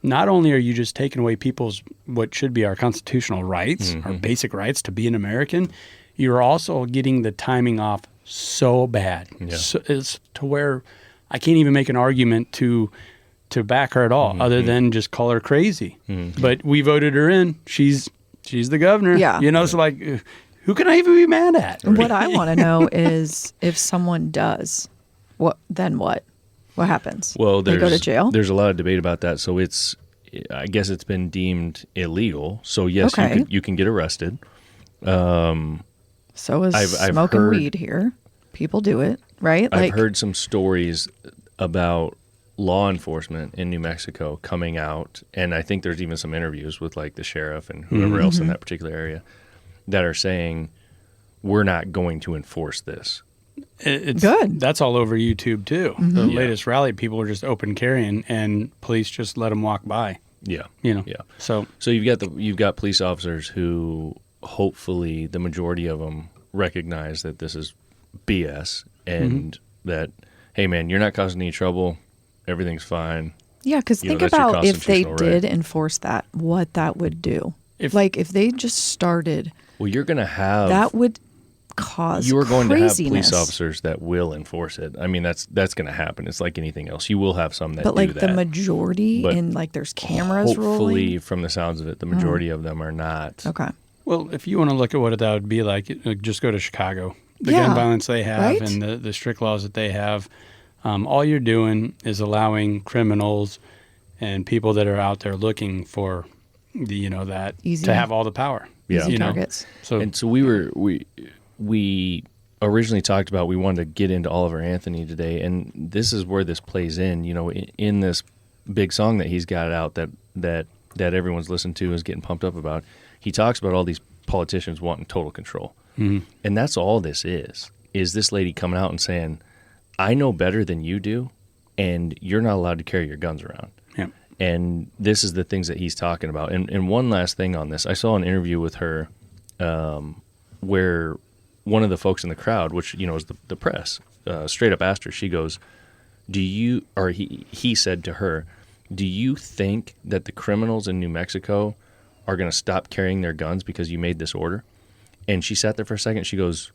[SPEAKER 3] not only are you just taking away people's, what should be our constitutional rights, our basic rights to be an American, you're also getting the timing off so bad.
[SPEAKER 2] Yeah.
[SPEAKER 3] So it's to where I can't even make an argument to back her at all, other than just call her crazy. But we voted her in. She's the governor.
[SPEAKER 4] Yeah.
[SPEAKER 3] So, like, who can I even be mad at?
[SPEAKER 4] What I want to know is, if someone does, then what? What happens?
[SPEAKER 2] Well,
[SPEAKER 4] they go to jail.
[SPEAKER 2] There's a lot of debate about that. So I guess it's been deemed illegal. So yes,
[SPEAKER 4] Okay.
[SPEAKER 2] you can get arrested.
[SPEAKER 4] So is
[SPEAKER 2] I've
[SPEAKER 4] smoking
[SPEAKER 2] heard-
[SPEAKER 4] weed here. People do it, right?
[SPEAKER 2] I've heard some stories about law enforcement in New Mexico coming out, and I think there's even some interviews with like the sheriff and whoever else in that particular area that are saying, we're not going to enforce this.
[SPEAKER 3] It's
[SPEAKER 4] Good.
[SPEAKER 3] That's all over YouTube too. The latest rally, people were just open carrying, and police just let them walk by.
[SPEAKER 2] Yeah.
[SPEAKER 3] Yeah.
[SPEAKER 2] So you've got police officers who, hopefully the majority of them recognize that this is BS and that, hey man, you're not causing any trouble. Everything's fine.
[SPEAKER 4] Yeah, because
[SPEAKER 2] You know,
[SPEAKER 4] think
[SPEAKER 2] that's your
[SPEAKER 4] about if they
[SPEAKER 2] constitutional right.
[SPEAKER 4] did enforce that, what that would do.
[SPEAKER 3] If-
[SPEAKER 4] If they just started,
[SPEAKER 2] Well, you're going to have
[SPEAKER 4] that would cause
[SPEAKER 2] you are going to have
[SPEAKER 4] craziness.
[SPEAKER 2] police officers that will enforce it. I mean, that's going to happen. It's like anything else. You will have some that
[SPEAKER 4] But
[SPEAKER 2] do
[SPEAKER 4] like
[SPEAKER 2] that.
[SPEAKER 4] the majority,
[SPEAKER 2] But
[SPEAKER 4] and like there's cameras
[SPEAKER 2] Hopefully,
[SPEAKER 4] rolling.
[SPEAKER 2] from the sounds of it, the majority of them are not.
[SPEAKER 4] Okay.
[SPEAKER 3] Well, if you want to look at what that would be like, just go to Chicago. The
[SPEAKER 4] Yeah,
[SPEAKER 3] gun violence they have
[SPEAKER 4] right?
[SPEAKER 3] and the strict laws that they have, all you're doing is allowing criminals and people that are out there looking for that
[SPEAKER 4] Easy.
[SPEAKER 3] to have all the power.
[SPEAKER 2] Yeah.
[SPEAKER 4] Easy targets.
[SPEAKER 3] So
[SPEAKER 2] And so we originally talked about, we wanted to get into Oliver Anthony today, and this is where this plays in. In this big song that he's got out that everyone's listened to, is getting pumped up about. He talks about all these politicians wanting total control, and that's all this is this lady coming out and saying, "I know better than you do, and you're not allowed to carry your guns around."
[SPEAKER 3] yeah.
[SPEAKER 2] And this is the things that he's talking about. And one last thing on this, I saw an interview with her where one of the folks in the crowd, which is the press, straight up asked her. She goes, he said to her, "Do you think that the criminals in New Mexico are going to stop carrying their guns because you made this order?" And she sat there for a second. She goes,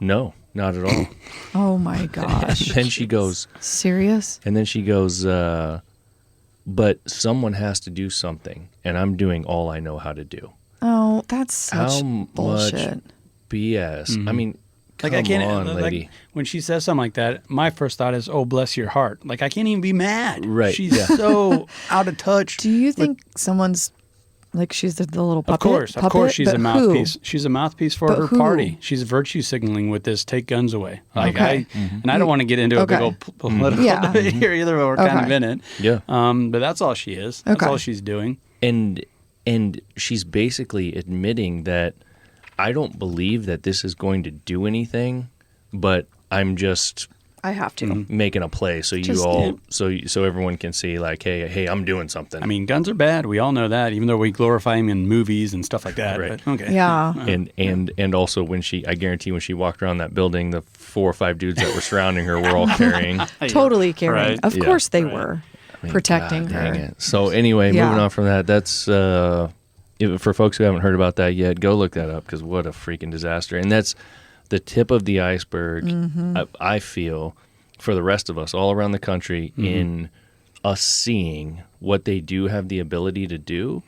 [SPEAKER 2] "No, not at all."
[SPEAKER 4] Oh my gosh.
[SPEAKER 2] Then she goes,
[SPEAKER 4] Serious?
[SPEAKER 2] and then she goes, "But someone has to do something, and I'm doing all I know how to do."
[SPEAKER 4] Oh, that's such
[SPEAKER 2] How
[SPEAKER 4] bullshit.
[SPEAKER 2] much BS? I mean, come
[SPEAKER 3] Like, I can't,
[SPEAKER 2] on,
[SPEAKER 3] like,
[SPEAKER 2] lady.
[SPEAKER 3] when she says something like that, my first thought is, "Oh, bless your heart." Like, I can't even be mad.
[SPEAKER 2] Right,
[SPEAKER 3] She's
[SPEAKER 2] yeah.
[SPEAKER 3] so out of touch.
[SPEAKER 4] Do you think someone's like she's the little puppet?
[SPEAKER 3] Of course, she's
[SPEAKER 4] But
[SPEAKER 3] a
[SPEAKER 4] who?
[SPEAKER 3] mouthpiece. She's a mouthpiece for
[SPEAKER 4] But
[SPEAKER 3] her
[SPEAKER 4] who?
[SPEAKER 3] party. She's virtue signaling with this "take guns away." Like
[SPEAKER 4] Okay.
[SPEAKER 3] and I don't want to get into a big
[SPEAKER 4] Okay.
[SPEAKER 3] old political
[SPEAKER 4] Yeah.
[SPEAKER 3] debate here either. But we're kind of
[SPEAKER 4] Okay.
[SPEAKER 3] in it.
[SPEAKER 2] Yeah.
[SPEAKER 3] But that's all she is. That's
[SPEAKER 4] Okay.
[SPEAKER 3] all she's doing.
[SPEAKER 2] And she's basically admitting that I don't believe that this is going to do anything, but I'm just
[SPEAKER 4] I have to.
[SPEAKER 2] making a play, so you
[SPEAKER 4] Just-
[SPEAKER 2] all so everyone can see like, hey, I'm doing something.
[SPEAKER 3] I mean, guns are bad. We all know that, even though we glorify them in movies and stuff like that.
[SPEAKER 2] Right.
[SPEAKER 3] But, okay.
[SPEAKER 4] Yeah.
[SPEAKER 2] and also I guarantee when she walked around that building, the 4 or 5 dudes that were surrounding her were all carrying.
[SPEAKER 4] Totally caring.
[SPEAKER 3] Right.
[SPEAKER 4] Of
[SPEAKER 2] Yeah.
[SPEAKER 4] course they
[SPEAKER 3] Right.
[SPEAKER 4] were
[SPEAKER 2] I mean,
[SPEAKER 4] protecting
[SPEAKER 2] God
[SPEAKER 4] her.
[SPEAKER 2] dang it. So anyway,
[SPEAKER 4] Yeah.
[SPEAKER 2] moving on from that, that's for folks who haven't heard about that yet, go look that up because what a freaking disaster. And that's the tip of the iceberg,
[SPEAKER 4] Mm-hmm.
[SPEAKER 2] I feel, for the rest of us all around the country in us seeing what they do have the ability to do,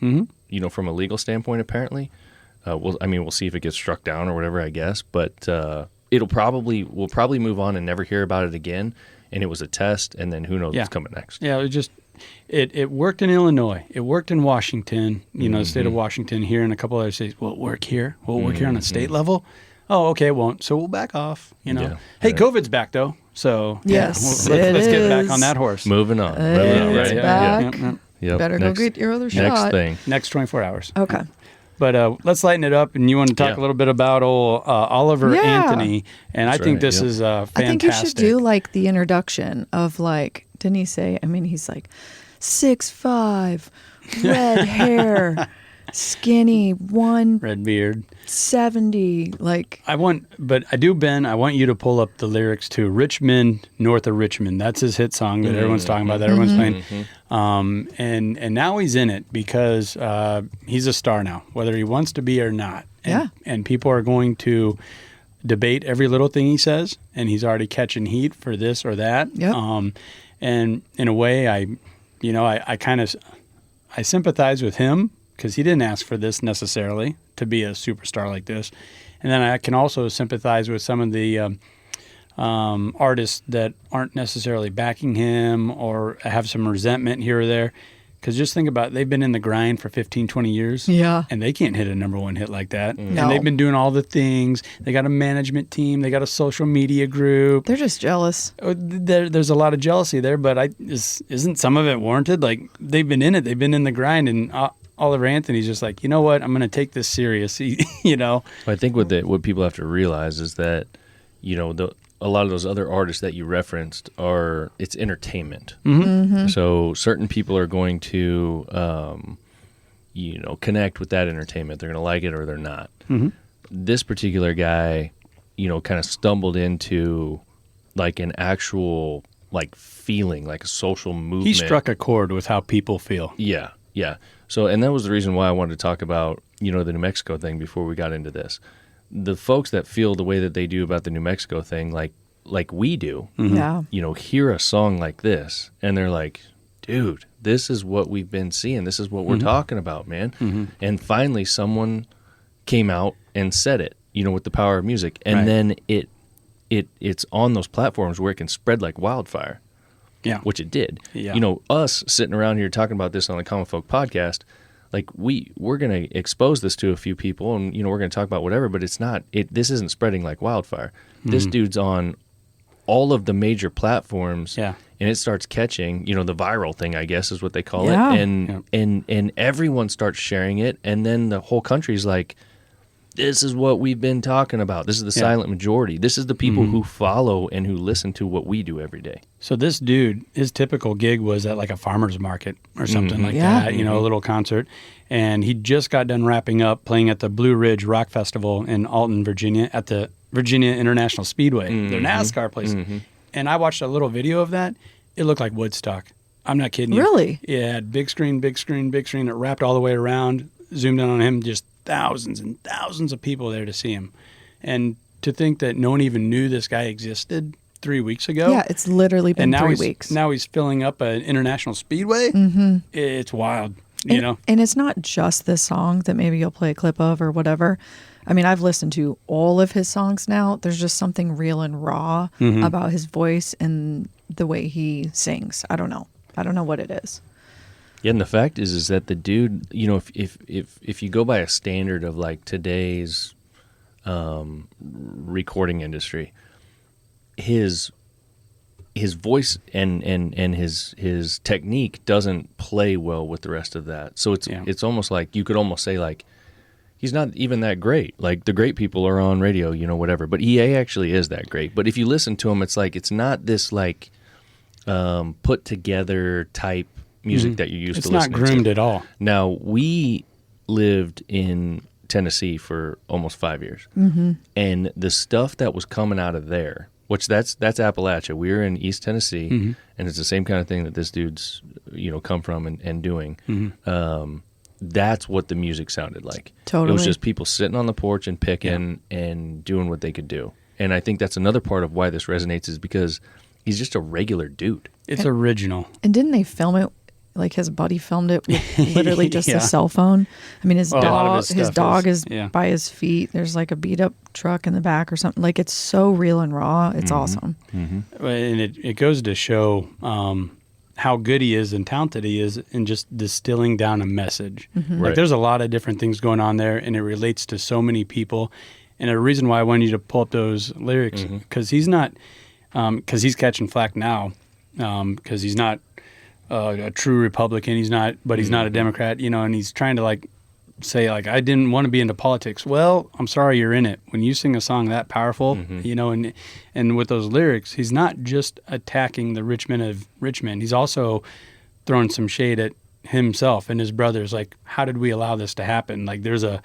[SPEAKER 2] from a legal standpoint, apparently. We'll see if it gets struck down or whatever, I guess. But we'll probably move on and never hear about it again. And it was a test, and then who knows what's coming next.
[SPEAKER 3] Yeah, it worked in Illinois. It worked in Washington, the state of Washington, here and a couple other states. Will it work here? Will it work here on a state level? Oh, okay, it won't. So we'll back off,
[SPEAKER 2] Yeah,
[SPEAKER 3] Hey,
[SPEAKER 2] right.
[SPEAKER 3] COVID's back, though. So,
[SPEAKER 4] Yes,
[SPEAKER 3] let's
[SPEAKER 4] it
[SPEAKER 3] get back
[SPEAKER 4] is.
[SPEAKER 3] on that horse.
[SPEAKER 2] Moving on.
[SPEAKER 4] It's
[SPEAKER 2] right?
[SPEAKER 4] back.
[SPEAKER 2] Yep.
[SPEAKER 4] Better
[SPEAKER 2] Next-
[SPEAKER 4] go get your other
[SPEAKER 2] Next
[SPEAKER 4] shot.
[SPEAKER 2] thing.
[SPEAKER 3] Next 24 hours.
[SPEAKER 4] Okay.
[SPEAKER 3] But let's lighten it up, and you want to talk
[SPEAKER 2] Yeah.
[SPEAKER 3] a little bit about old Oliver
[SPEAKER 4] Yeah.
[SPEAKER 3] Anthony, and
[SPEAKER 2] That's
[SPEAKER 3] I think
[SPEAKER 2] right,
[SPEAKER 3] this
[SPEAKER 2] yep.
[SPEAKER 3] is fantastic.
[SPEAKER 4] I think you should do like the introduction of like, didn't he say? I mean, he's like 6'5", red hair, skinny,
[SPEAKER 3] Red beard.
[SPEAKER 4] 170. Like,
[SPEAKER 3] I want you to pull up the lyrics to Richmond, North of Richmond. That's his hit song that everyone's talking about, that everyone's playing. And now he's in it because he's a star now, whether he wants to be or not. And people are going to debate every little thing he says, and he's already catching heat for this or that.
[SPEAKER 4] Yep.
[SPEAKER 3] And in a way, I sympathize with him because he didn't ask for this necessarily to be a superstar like this. And then I can also sympathize with some of the artists that aren't necessarily backing him or have some resentment here or there. Because just think about it, they've been in the grind for 15, 20 years.
[SPEAKER 4] Yeah.
[SPEAKER 3] And they can't hit a number one hit like that.
[SPEAKER 4] No.
[SPEAKER 3] And they've been doing all the things. They got a management team. They got a social media group.
[SPEAKER 4] they're just jealous.
[SPEAKER 3] There's a lot of jealousy there, but isn't some of it warranted? Like, they've been in it. They've been in the grind. And Oliver Anthony's just like, you know what? I'm going to take this serious,
[SPEAKER 2] I think what people have to realize is that, a lot of those other artists that you referenced it's entertainment. So certain people are going to, connect with that entertainment. They're going to like it or they're not. This particular guy, kind of stumbled into like an actual like feeling, like a social movement.
[SPEAKER 3] He struck a chord with how people feel.
[SPEAKER 2] Yeah, yeah. So, and that was the reason why I wanted to talk about, the New Mexico thing before we got into this. The folks that feel the way that they do about the New Mexico thing, like we do,
[SPEAKER 4] Yeah.
[SPEAKER 2] hear a song like this, and they're like, dude, this is what we've been seeing. This is what we're talking about, man. And finally, someone came out and said it, with the power of music. And then it's on those platforms where it can spread like wildfire.
[SPEAKER 3] Yeah.
[SPEAKER 2] Which it did.
[SPEAKER 3] Yeah.
[SPEAKER 2] Us sitting around here talking about this on the Common Folk podcast, like we're going to expose this to a few people and, we're going to talk about whatever, but this isn't spreading like wildfire. This dude's on all of the major platforms and it starts catching, the viral thing, I guess is what they call
[SPEAKER 4] Yeah.
[SPEAKER 2] it. And everyone starts sharing it. And then the whole country's like, this is what we've been talking about. This is the silent majority. This is the people who follow and who listen to what we do every day.
[SPEAKER 3] So this dude, his typical gig was at like a farmer's market or something like
[SPEAKER 4] Yeah.
[SPEAKER 3] that, a little concert. And he just got done wrapping up playing at the Blue Ridge Rock Festival in Alton, Virginia, at the Virginia International Speedway, their NASCAR place. And I watched a little video of that. It looked like Woodstock. I'm not kidding you.
[SPEAKER 4] Really?
[SPEAKER 3] Yeah, it had big screen. It wrapped all the way around, zoomed in on him, just thousands and thousands of people there to see him. And to think that no one even knew this guy existed 3 weeks ago.
[SPEAKER 4] Yeah, it's literally been
[SPEAKER 3] And now
[SPEAKER 4] 3
[SPEAKER 3] he's,
[SPEAKER 4] weeks.
[SPEAKER 3] now he's filling up an international speedway. It's wild,
[SPEAKER 4] And it's not just this song that maybe you'll play a clip of or whatever. I mean, I've listened to all of his songs now. There's just something real and raw about his voice and the way he sings. I don't know what it is.
[SPEAKER 2] Yeah, and the fact is that the dude, if you go by a standard of like today's recording industry, his voice and his technique doesn't play well with the rest of that. So it's almost like you could almost say like he's not even that great. Like the great people are on radio, you know, whatever. But EA actually is that great. But if you listen to him, it's like it's not this like put together type music that you used to listen to.
[SPEAKER 3] It's not groomed at all.
[SPEAKER 2] Now, we lived in Tennessee for almost 5 years. And the stuff that was coming out of there, which that's Appalachia. We're in East Tennessee, and it's the same kind of thing that this dude's, you know, come from and doing. That's what the music sounded like.
[SPEAKER 4] Totally.
[SPEAKER 2] It was just people sitting on the porch and picking and doing what they could do. And I think that's another part of why this resonates is because he's just a regular dude.
[SPEAKER 3] It's original.
[SPEAKER 4] And didn't they film it? Like his buddy filmed it with literally just a cell phone. I mean, his
[SPEAKER 3] A lot of
[SPEAKER 4] dog,
[SPEAKER 3] his
[SPEAKER 4] his
[SPEAKER 3] stuff
[SPEAKER 4] dog is
[SPEAKER 3] yeah.
[SPEAKER 4] by his feet. There's like a beat up truck in the back or something. Like it's so real and raw. It's awesome.
[SPEAKER 3] And it goes to show how good he is and talented he is in just distilling down a message.
[SPEAKER 2] Right.
[SPEAKER 3] Like there's a lot of different things going on there, and it relates to so many people. And a reason why I wanted you to pull up those lyrics, because he's not, because he's catching flack now, because he's not a true Republican. He's not, but he's not a Democrat, you know, and he's trying to like say like, I didn't want to be into politics. Well, I'm sorry you're in it. When you sing a song that powerful, you know, and with those lyrics, he's not just attacking the rich men of Richmond. He's also throwing some shade at himself and his brothers. Like, how did we allow this to happen? Like there's a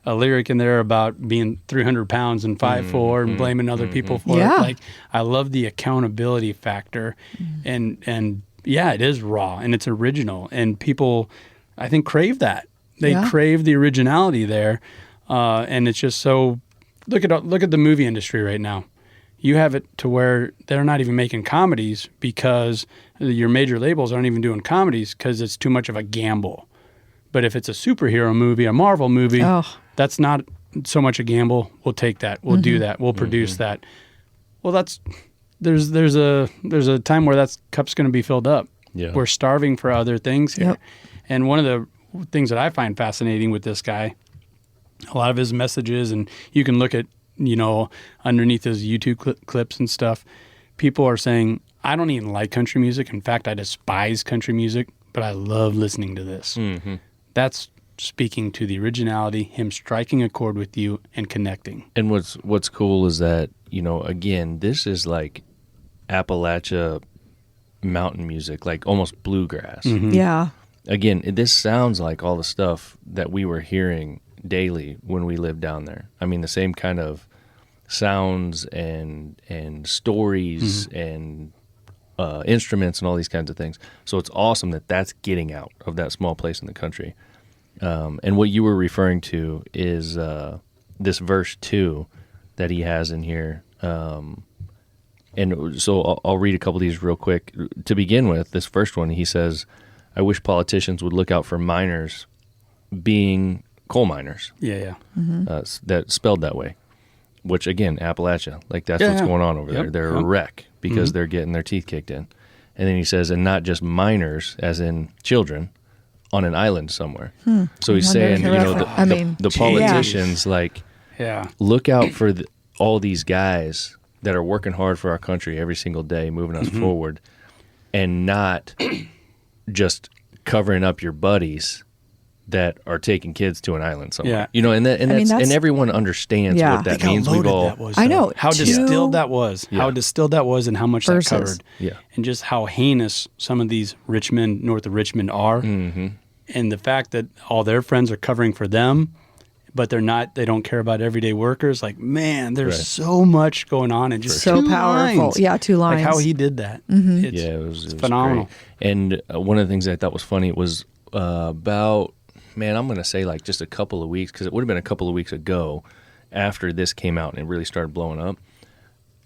[SPEAKER 3] lyric in there about being 300 pounds and 5'4" and blaming other people for it. Like, I love the accountability factor, and yeah, it is raw and it's original, and people, I think, crave that. They crave the originality there, and it's just so. Look at the movie industry right now. You have it to where they're not even making comedies because your major labels aren't even doing comedies because it's too much of a gamble. But if it's a superhero movie, a Marvel movie, that's not so much a gamble. We'll take that. We'll do that. We'll produce that. Well, there's a time where that cup's going to be filled up.
[SPEAKER 2] Yeah.
[SPEAKER 3] We're starving for other things here.
[SPEAKER 4] Yep.
[SPEAKER 3] And one of the things that I find fascinating with this guy, a lot of his messages, and you can look at, you know, underneath his YouTube clips and stuff, people are saying, I don't even like country music. In fact, I despise country music, but I love listening to this. That's speaking to the originality, him striking a chord with you and connecting.
[SPEAKER 2] And what's cool is that, you know, again, this is like Appalachia mountain music, like almost bluegrass.
[SPEAKER 4] Yeah.
[SPEAKER 2] Again, this sounds like all the stuff that we were hearing daily when we lived down there. I mean, the same kind of sounds and stories and instruments and all these kinds of things. So it's awesome that that's getting out of that small place in the country. And what you were referring to is this verse 2 that he has in here. And so I'll read a couple of these real quick. To begin with, this first one, he says, I wish politicians would look out for miners being coal miners.
[SPEAKER 3] Yeah.
[SPEAKER 2] That spelled that way, which again, Appalachia, like that's what's going on over there. They're a wreck because they're getting their teeth kicked in. And then he says, and not just miners, as in children, on an island somewhere. So he's saying, you know, the politicians, like, look out for all these guys that are working hard for our country every single day, moving us forward, and not just covering up your buddies that are taking kids to an island somewhere. Yeah. You know, and everyone understands what that means. We've all,
[SPEAKER 4] I know
[SPEAKER 3] how distilled that was. Yeah. How distilled that was, and how much that covered.
[SPEAKER 2] Yeah.
[SPEAKER 3] And just how heinous some of these Richmond, north of Richmond, are. And the fact that all their friends are covering for them, but they don't care about everyday workers. Like, man, there's so much going on, and just
[SPEAKER 4] so
[SPEAKER 3] two
[SPEAKER 4] powerful.
[SPEAKER 3] lines.
[SPEAKER 4] Yeah, 2 lines.
[SPEAKER 3] Like how he did that.
[SPEAKER 2] it was
[SPEAKER 3] phenomenal.
[SPEAKER 2] Great. And one of the things I thought was funny was about, man, I'm going to say like just a couple of weeks, because it would have been a couple of weeks ago after this came out and it really started blowing up.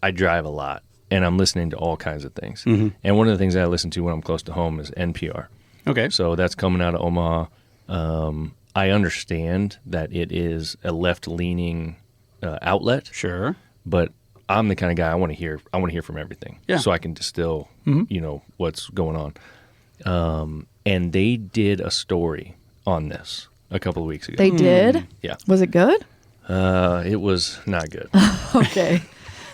[SPEAKER 2] I drive a lot, and I'm listening to all kinds of things. And one of the things that I listen to when I'm close to home is NPR.
[SPEAKER 3] Okay.
[SPEAKER 2] So that's coming out of Omaha. I understand that it is a left-leaning outlet.
[SPEAKER 3] Sure.
[SPEAKER 2] But I'm the kind of guy I want to hear from everything. Yeah. So I can distill, you know, what's going on. And they did a story on this a couple of weeks ago.
[SPEAKER 4] They did?
[SPEAKER 2] Yeah.
[SPEAKER 4] Was it good?
[SPEAKER 2] It was not good.
[SPEAKER 4] Okay.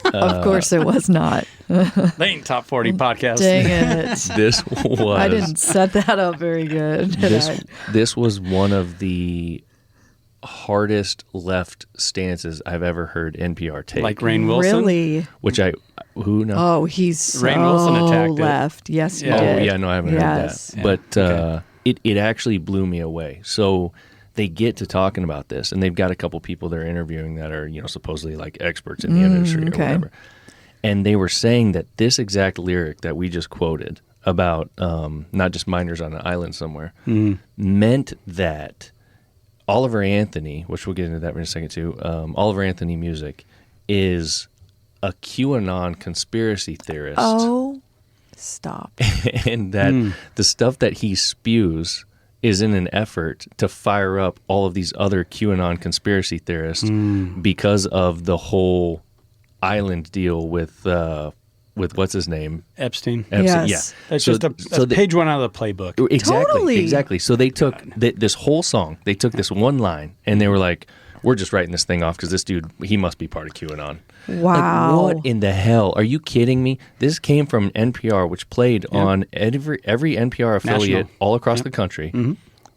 [SPEAKER 4] Of course it was not.
[SPEAKER 3] They ain't top 40 podcast.
[SPEAKER 4] Dang it.
[SPEAKER 2] This was...
[SPEAKER 4] I didn't set that up very good.
[SPEAKER 2] This was one of the hardest left stances I've ever heard NPR take.
[SPEAKER 3] Like Rainn Wilson?
[SPEAKER 4] Really?
[SPEAKER 2] Which who knows?
[SPEAKER 4] Oh, he's so
[SPEAKER 3] Rainn Wilson attacked it.
[SPEAKER 4] left. Yes, he
[SPEAKER 3] Yeah.
[SPEAKER 2] Oh
[SPEAKER 4] did.
[SPEAKER 2] yeah, no, I haven't
[SPEAKER 4] Yes.
[SPEAKER 2] heard that. But it actually blew me away. So they get to talking about this, and they've got a couple people they're interviewing that are supposedly like experts in the industry or
[SPEAKER 4] okay.
[SPEAKER 2] whatever. And they were saying that this exact lyric that we just quoted about not just miners on an island somewhere meant that Oliver Anthony, which we'll get into that in a second too, Oliver Anthony music is a QAnon conspiracy theorist.
[SPEAKER 4] Oh, stop.
[SPEAKER 2] And that the stuff that he spews is in an effort to fire up all of these other QAnon conspiracy theorists because of the whole island deal with what's his name?
[SPEAKER 3] Epstein.
[SPEAKER 4] Yes.
[SPEAKER 2] Yeah.
[SPEAKER 3] That's
[SPEAKER 2] So-
[SPEAKER 3] just
[SPEAKER 2] so they-
[SPEAKER 3] page one out of the playbook.
[SPEAKER 2] Exactly.
[SPEAKER 4] Totally.
[SPEAKER 2] Exactly. So they took this whole song, they took this one line, and they were like, we're just writing this thing off because this dude, he must be part of QAnon.
[SPEAKER 4] Wow.
[SPEAKER 2] Like, what in the hell? Are you kidding me? This came from NPR, which played on every NPR affiliate
[SPEAKER 3] National.
[SPEAKER 2] all across the country.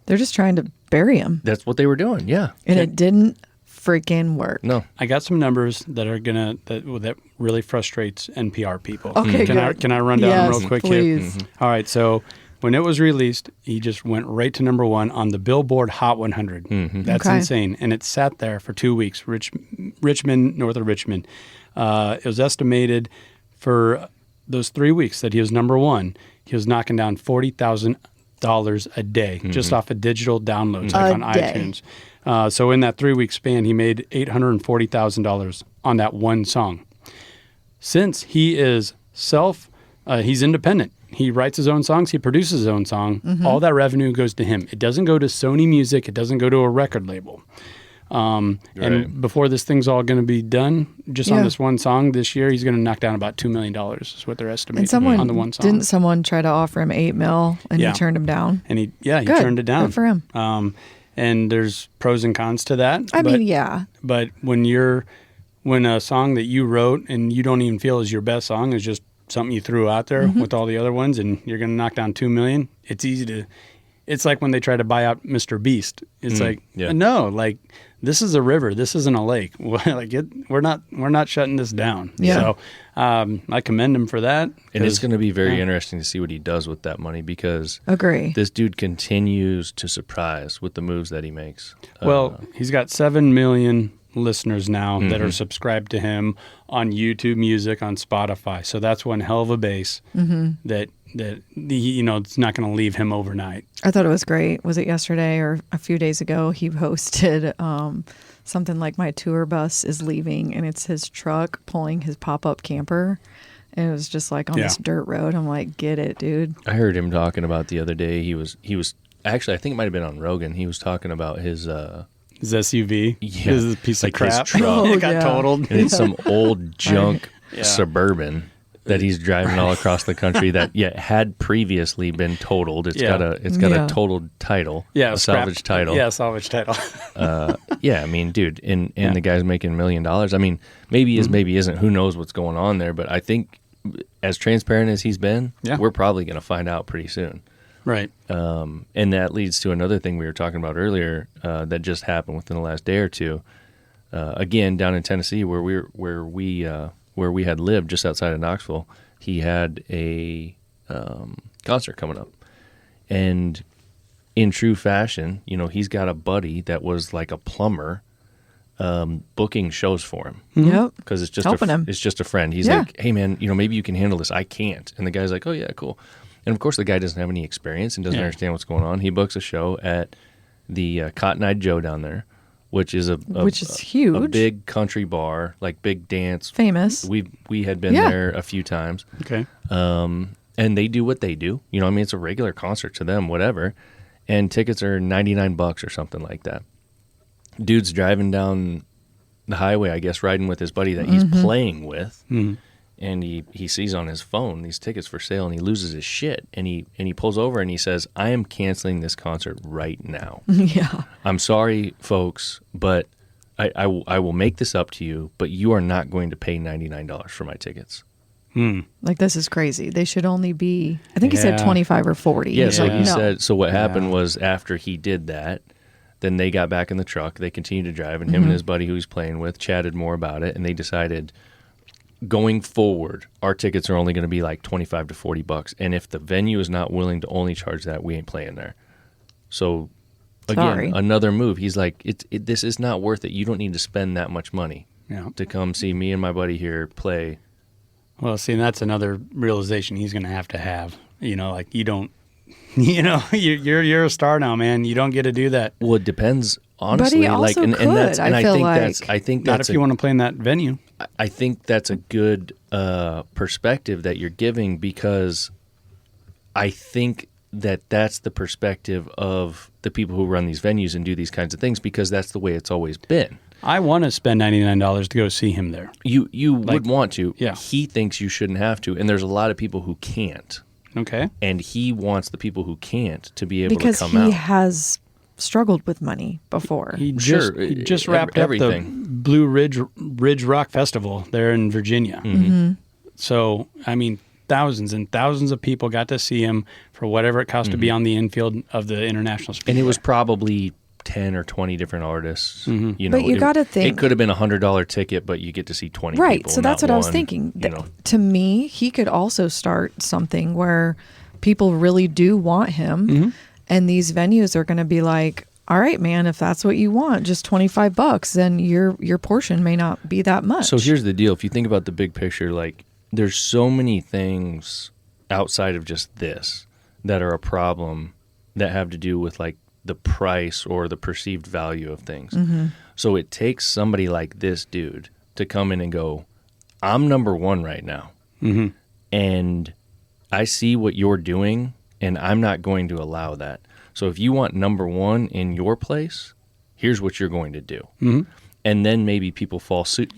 [SPEAKER 4] They're just trying to bury him.
[SPEAKER 2] That's what they were doing. Yeah.
[SPEAKER 4] And it didn't freaking work.
[SPEAKER 2] No.
[SPEAKER 3] I got some numbers that are that really frustrates NPR people.
[SPEAKER 4] Okay,
[SPEAKER 3] Can I run down
[SPEAKER 4] Yes,
[SPEAKER 3] them real quick
[SPEAKER 4] please.
[SPEAKER 3] here? All right, so when it was released, he just went right to number 1 on the Billboard Hot 100. That's
[SPEAKER 4] Okay.
[SPEAKER 3] insane, and it sat there for 2 weeks. Richmond, north of Richmond. It was estimated for those 3 weeks that he was number 1. He was knocking down $40,000 a day just off of digital downloads, like
[SPEAKER 4] A
[SPEAKER 3] on
[SPEAKER 4] day.
[SPEAKER 3] iTunes. So in that 3 week span, he made $840,000 on that one song. Since he is he's independent. He writes his own songs. He produces his own song. All that revenue goes to him. It doesn't go to Sony Music. It doesn't go to a record label.
[SPEAKER 2] Right.
[SPEAKER 3] And before this thing's all going to be done, just on
[SPEAKER 4] Yeah.
[SPEAKER 3] this one song this year, he's going to knock down about $2 million is what they're estimating
[SPEAKER 4] And someone
[SPEAKER 3] on the one song.
[SPEAKER 4] didn't someone try to offer him $8 million and
[SPEAKER 3] Yeah.
[SPEAKER 4] he turned him down?
[SPEAKER 3] And he
[SPEAKER 4] Good.
[SPEAKER 3] turned it down.
[SPEAKER 4] Good for him.
[SPEAKER 3] And there's pros and cons to that.
[SPEAKER 4] I
[SPEAKER 3] but-
[SPEAKER 4] mean, yeah.
[SPEAKER 3] But when a song that you wrote and you don't even feel is your best song is just something you threw out there with all the other ones, and you're going to knock down $2 million, it's easy to. It's like when they try to buy out Mr. Beast. It's
[SPEAKER 2] yeah.
[SPEAKER 3] no, like this is a river. This isn't a lake. We're not shutting this down.
[SPEAKER 4] Yeah.
[SPEAKER 3] So I commend him for that.
[SPEAKER 2] And it's
[SPEAKER 3] 'cause-
[SPEAKER 2] going to be very interesting to see what he does with that money because
[SPEAKER 4] Agree.
[SPEAKER 2] this dude continues to surprise with the moves that he makes.
[SPEAKER 3] Well, he's got 7 million listeners now that are subscribed to him on YouTube Music, on Spotify. So that's one hell of a base that it's not going to leave him overnight.
[SPEAKER 4] I thought it was great. Was it yesterday or a few days ago? He posted something like my tour bus is leaving and it's his truck pulling his pop-up camper. And it was just like on this dirt road. I'm like, get it, dude.
[SPEAKER 2] I heard him talking about the other day. He was actually, I think it might have been on Rogan. He was talking about his
[SPEAKER 3] His SUV
[SPEAKER 2] Yeah.
[SPEAKER 3] is a piece
[SPEAKER 2] Like
[SPEAKER 3] of
[SPEAKER 2] his
[SPEAKER 3] crap.
[SPEAKER 2] truck.
[SPEAKER 3] It got
[SPEAKER 4] yeah.
[SPEAKER 3] totaled.
[SPEAKER 2] and it's some old junk
[SPEAKER 3] Yeah.
[SPEAKER 2] Suburban that he's driving all across the country that had previously been totaled. It's got
[SPEAKER 4] Yeah.
[SPEAKER 2] a totaled title,
[SPEAKER 3] Yeah,
[SPEAKER 2] a
[SPEAKER 3] scrap-
[SPEAKER 2] salvage title.
[SPEAKER 3] Yeah, salvage title.
[SPEAKER 2] Yeah, I mean, dude, and the guy's making $1 million. I mean, maybe he is, maybe isn't. Who knows what's going on there? But I think, as transparent as he's been,
[SPEAKER 3] Yeah.
[SPEAKER 2] we're probably going to find out pretty soon.
[SPEAKER 3] Right.
[SPEAKER 2] And that leads to another thing we were talking about earlier that just happened within the last day or two. Again, down in Tennessee, where we had lived just outside of Knoxville, he had a concert coming up, and in true fashion, he's got a buddy that was like a plumber, booking shows for him
[SPEAKER 4] Yep.
[SPEAKER 2] because it's just
[SPEAKER 4] Helping him.
[SPEAKER 2] It's just a friend. He's
[SPEAKER 4] Yeah.
[SPEAKER 2] like, hey man, maybe you can handle this. I can't. And the guy's like, oh yeah, cool. And of course, the guy doesn't have any experience and doesn't
[SPEAKER 3] Yeah.
[SPEAKER 2] understand what's going on. He books a show at the Cotton Eyed Joe down there, which is
[SPEAKER 4] Which is huge.
[SPEAKER 2] a big country bar, like big dance.
[SPEAKER 4] Famous.
[SPEAKER 2] We had been
[SPEAKER 4] Yeah.
[SPEAKER 2] there a few times,
[SPEAKER 3] Okay.
[SPEAKER 2] and they do what they do. I mean, it's a regular concert to them, whatever. And tickets are $99 or something like that. Dude's driving down the highway, I guess, riding with his buddy that he's playing with, and he sees on his phone these tickets for sale, and he loses his shit, and he pulls over and he says, "I am canceling this concert right now.
[SPEAKER 4] Yeah.
[SPEAKER 2] I'm sorry, folks, but I will make this up to you, but you are not going to pay $99 for my tickets."
[SPEAKER 4] Like, this is crazy. They should only be, I think he said
[SPEAKER 3] Yeah.
[SPEAKER 4] 25 or 40.
[SPEAKER 2] Yeah, so
[SPEAKER 4] Like,
[SPEAKER 2] he
[SPEAKER 4] no.
[SPEAKER 2] said. So what happened
[SPEAKER 3] Yeah.
[SPEAKER 2] was after he did that, Then they got back in the truck. They continued to drive, and him and his buddy who he's playing with chatted more about it, and they decided going forward, our tickets are only going to be like $25 to $40, and if the venue is not willing to only charge that, we ain't playing there. So again,
[SPEAKER 4] Sorry.
[SPEAKER 2] another move. He's like, this is not worth it. You don't need to spend that much money to come see me and my buddy here play.
[SPEAKER 3] Well, see, and that's another realization he's going to have. You know, like you don't, you know, you're a star now, man. You don't get to do that.
[SPEAKER 2] Well, it depends, honestly.
[SPEAKER 4] But he also could, I feel like.
[SPEAKER 2] I think
[SPEAKER 3] Not
[SPEAKER 2] that's
[SPEAKER 3] if you want to play in that venue.
[SPEAKER 2] I think that's a good perspective that you're giving, because I think that's the perspective of the people who run these venues and do these kinds of things, because that's the way it's always been.
[SPEAKER 3] I want to spend $99 to go see him there.
[SPEAKER 2] You would want to.
[SPEAKER 3] Yeah.
[SPEAKER 2] He thinks you shouldn't have to, and there's a lot of people who can't.
[SPEAKER 3] Okay.
[SPEAKER 2] And he wants the people who can't to be able
[SPEAKER 4] Because
[SPEAKER 2] to come
[SPEAKER 4] he
[SPEAKER 2] out.
[SPEAKER 4] has struggled with money before.
[SPEAKER 3] He
[SPEAKER 2] Sure,
[SPEAKER 3] just wrapped up
[SPEAKER 2] everything.
[SPEAKER 3] the Blue Ridge Rock Festival there in Virginia. So, I mean, thousands and thousands of people got to see him for whatever it cost to be on the infield of the International Speedway.
[SPEAKER 2] And it was probably 10 or 20 different artists. You know,
[SPEAKER 4] But you gotta think-
[SPEAKER 2] it could have been a $100 ticket, but you get to see 20
[SPEAKER 4] Right.
[SPEAKER 2] people.
[SPEAKER 4] So that's
[SPEAKER 2] not
[SPEAKER 4] what I was
[SPEAKER 2] one,
[SPEAKER 4] thinking.
[SPEAKER 2] You know,
[SPEAKER 4] To me, he could also start something where people really do want him, and these venues are going to be like, all right, man, if that's what you want, just $25, then your portion may not be that much.
[SPEAKER 2] so here's the deal. If you think about the big picture, like there's so many things outside of just this that are a problem that have to do with like the price or the perceived value of things. So it takes somebody like this dude to come in and go, I'm number one right now. And I see what you're doing, and I'm not going to allow that. So if you want number one in your place, here's what you're going to do. And then maybe people follow suit,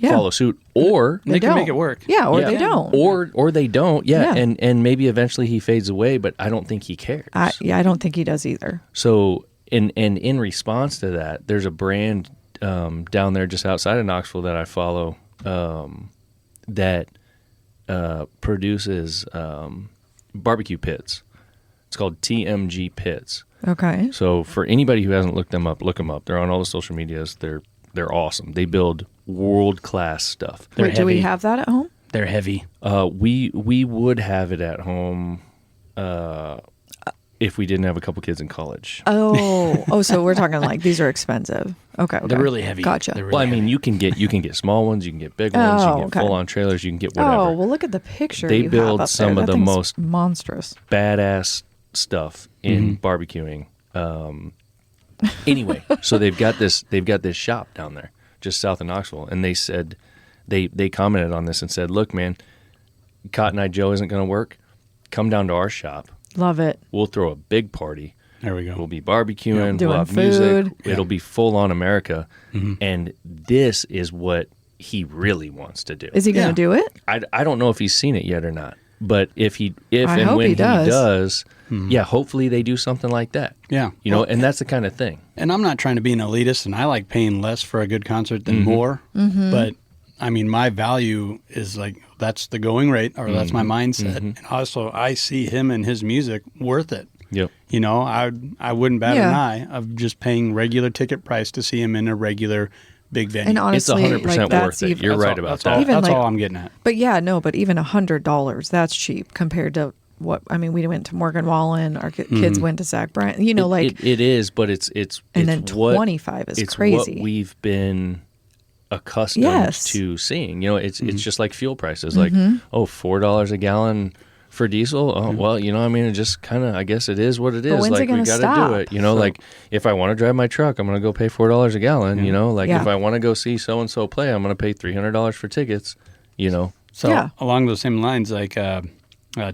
[SPEAKER 2] or
[SPEAKER 3] They can
[SPEAKER 4] don't.
[SPEAKER 3] make it work.
[SPEAKER 4] Yeah, or
[SPEAKER 2] Yeah.
[SPEAKER 4] they don't.
[SPEAKER 2] or they don't. Yeah.
[SPEAKER 4] Yeah.
[SPEAKER 2] And maybe eventually he fades away, but I don't think he cares.
[SPEAKER 4] I don't think he does either.
[SPEAKER 2] So, and in response to that, there's a brand down there just outside of Knoxville that I follow that produces barbecue pits. It's called TMG Pits.
[SPEAKER 4] Okay.
[SPEAKER 2] So for anybody who hasn't looked them up, look them up. They're on all the social medias. They're awesome. They build world-class stuff.
[SPEAKER 3] They're
[SPEAKER 4] Wait, do we
[SPEAKER 3] heavy.
[SPEAKER 4] have that at home?
[SPEAKER 3] They're heavy.
[SPEAKER 2] We would have it at home if we didn't have a couple kids in college.
[SPEAKER 4] Oh, so we're talking like these are expensive. Okay.
[SPEAKER 3] They're really heavy.
[SPEAKER 4] Gotcha.
[SPEAKER 3] They're
[SPEAKER 2] Well, I
[SPEAKER 3] really
[SPEAKER 2] mean, you can get small ones, you can get big ones, you can get
[SPEAKER 4] okay.
[SPEAKER 2] full-on trailers, you can get whatever.
[SPEAKER 4] Oh, well, look at the picture.
[SPEAKER 2] They
[SPEAKER 4] you
[SPEAKER 2] build
[SPEAKER 4] have up
[SPEAKER 2] some
[SPEAKER 4] there.
[SPEAKER 2] of
[SPEAKER 4] That
[SPEAKER 2] the
[SPEAKER 4] thing's
[SPEAKER 2] most-
[SPEAKER 4] monstrous.
[SPEAKER 2] Badass stuff in barbecuing. Anyway, so they've got this shop down there just south of Knoxville, and they said they commented on this and said, "Look, man, Cotton Eye Joe isn't going to work. Come down to our shop.
[SPEAKER 4] Love it.
[SPEAKER 2] We'll throw a big party.
[SPEAKER 3] There we go.
[SPEAKER 2] We'll be barbecuing.
[SPEAKER 4] Doing
[SPEAKER 2] we'll have
[SPEAKER 4] food.
[SPEAKER 2] music. It'll be full on America." And this is what he really wants to do.
[SPEAKER 4] Is he going to do it?
[SPEAKER 2] I don't know if he's seen it yet or not, but if
[SPEAKER 4] I
[SPEAKER 2] and
[SPEAKER 4] hope
[SPEAKER 2] when
[SPEAKER 4] he does.
[SPEAKER 2] yeah, hopefully they do something like that.
[SPEAKER 3] Yeah.
[SPEAKER 2] You know, and that's the kind of thing.
[SPEAKER 3] And I'm not trying to be an elitist, and I like paying less for a good concert than more. But I mean, my value is like that's the going rate, or that's my mindset. And also, I see him and his music worth it.
[SPEAKER 2] Yep.
[SPEAKER 3] You know, I wouldn't bat
[SPEAKER 4] Yeah.
[SPEAKER 3] an eye of just paying regular ticket price to see him in a regular big venue.
[SPEAKER 4] And honestly,
[SPEAKER 2] It's 100%
[SPEAKER 4] like that's
[SPEAKER 2] worth it.
[SPEAKER 4] even,
[SPEAKER 2] You're
[SPEAKER 3] That's
[SPEAKER 2] right
[SPEAKER 3] all-
[SPEAKER 2] about
[SPEAKER 3] that's
[SPEAKER 2] that.
[SPEAKER 3] All,
[SPEAKER 4] Even
[SPEAKER 3] that's
[SPEAKER 4] like-
[SPEAKER 3] all I'm getting at.
[SPEAKER 4] But yeah, no, but even $100, that's cheap compared to what, I mean, we went to Morgan Wallen, our kids went to Zach Bryan, you know, like,
[SPEAKER 2] it is, but it's
[SPEAKER 4] and then
[SPEAKER 2] what
[SPEAKER 4] 25 is
[SPEAKER 2] it's
[SPEAKER 4] crazy.
[SPEAKER 2] what we've been accustomed
[SPEAKER 4] Yes.
[SPEAKER 2] to seeing. You know, it's just like fuel prices. Like, $4 a gallon for diesel. Oh, well, you know, I mean, it just kind of, I guess it is what it is.
[SPEAKER 4] when's it
[SPEAKER 2] Like, we
[SPEAKER 4] gonna
[SPEAKER 2] got to
[SPEAKER 4] stop?
[SPEAKER 2] do it. You know, like if I want to drive my truck, I'm going to go pay $4 a gallon. You know, like
[SPEAKER 4] Yeah.
[SPEAKER 2] if I want to go see so and so play, I'm going to pay $300 for tickets. You know,
[SPEAKER 3] So
[SPEAKER 4] Yeah.
[SPEAKER 3] along those same lines, like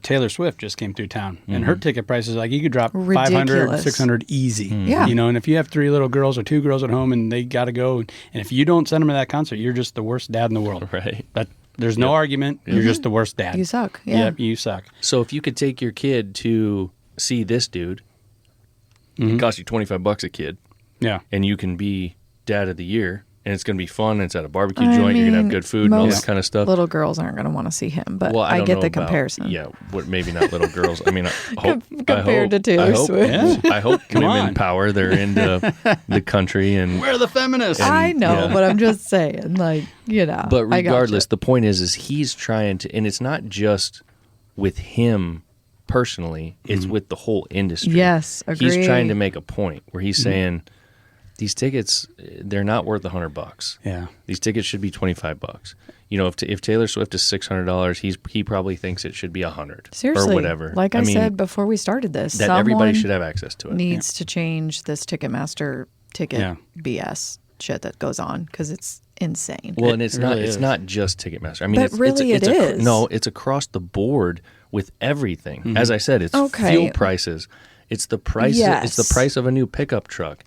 [SPEAKER 3] Taylor Swift just came through town, and her ticket prices, like you could drop 500,
[SPEAKER 4] Ridiculous.
[SPEAKER 3] 600 easy.
[SPEAKER 4] Yeah.
[SPEAKER 3] You know, and if you have 3 little girls or 2 girls at home and they got to go, and if you don't send them to that concert, you're just the worst dad in the world.
[SPEAKER 2] right.
[SPEAKER 3] That There's no argument. You're just the worst dad.
[SPEAKER 4] you suck. Yeah.
[SPEAKER 3] Yep, you suck.
[SPEAKER 2] So if you could take your kid to see this dude, it costs you $25 a kid,
[SPEAKER 3] Yeah.
[SPEAKER 2] and you can be dad of the year and it's going to be fun. And it's at a barbecue joint. You're going to have good food and all that kind of stuff.
[SPEAKER 4] Little girls aren't going to want to see him, but
[SPEAKER 2] Well,
[SPEAKER 4] I
[SPEAKER 2] don't
[SPEAKER 4] get
[SPEAKER 2] know
[SPEAKER 4] the
[SPEAKER 2] about-
[SPEAKER 4] comparison.
[SPEAKER 2] Yeah, Maybe not little girls. I mean,
[SPEAKER 4] Compared to Taylor Swift.
[SPEAKER 2] I hope
[SPEAKER 3] Come
[SPEAKER 2] women
[SPEAKER 3] on.
[SPEAKER 2] power. They're into the country and.
[SPEAKER 3] We're the feminists.
[SPEAKER 4] I know,
[SPEAKER 2] yeah.
[SPEAKER 4] but I'm just saying, like, you know.
[SPEAKER 2] But
[SPEAKER 4] I gotcha.
[SPEAKER 2] regardless, the point is he's trying to, and it's not just with him personally; it's with the whole industry.
[SPEAKER 4] Yes,
[SPEAKER 2] He's
[SPEAKER 4] agree.
[SPEAKER 2] trying to make a point where he's saying these tickets, they're not worth $100.
[SPEAKER 3] Yeah.
[SPEAKER 2] These tickets should be $25. You know, if Taylor Swift is $600, he probably thinks it should be $100
[SPEAKER 4] Seriously,
[SPEAKER 2] or whatever.
[SPEAKER 4] Like I
[SPEAKER 2] mean,
[SPEAKER 4] said before we started this,
[SPEAKER 2] that everybody
[SPEAKER 4] someone
[SPEAKER 2] should have access to it.
[SPEAKER 4] needs to change this Ticketmaster ticket
[SPEAKER 3] Yeah.
[SPEAKER 4] BS shit that goes on because it's insane.
[SPEAKER 2] Well, and it's
[SPEAKER 3] It
[SPEAKER 2] not
[SPEAKER 3] really
[SPEAKER 2] it's
[SPEAKER 3] is.
[SPEAKER 2] not just Ticketmaster. I mean,
[SPEAKER 4] But really
[SPEAKER 2] it's
[SPEAKER 4] it is.
[SPEAKER 2] No, it's across the board with everything. As I said, it's
[SPEAKER 4] Okay.
[SPEAKER 2] fuel prices. It's the price. It's the
[SPEAKER 4] Yes.
[SPEAKER 2] price of a new pickup truck.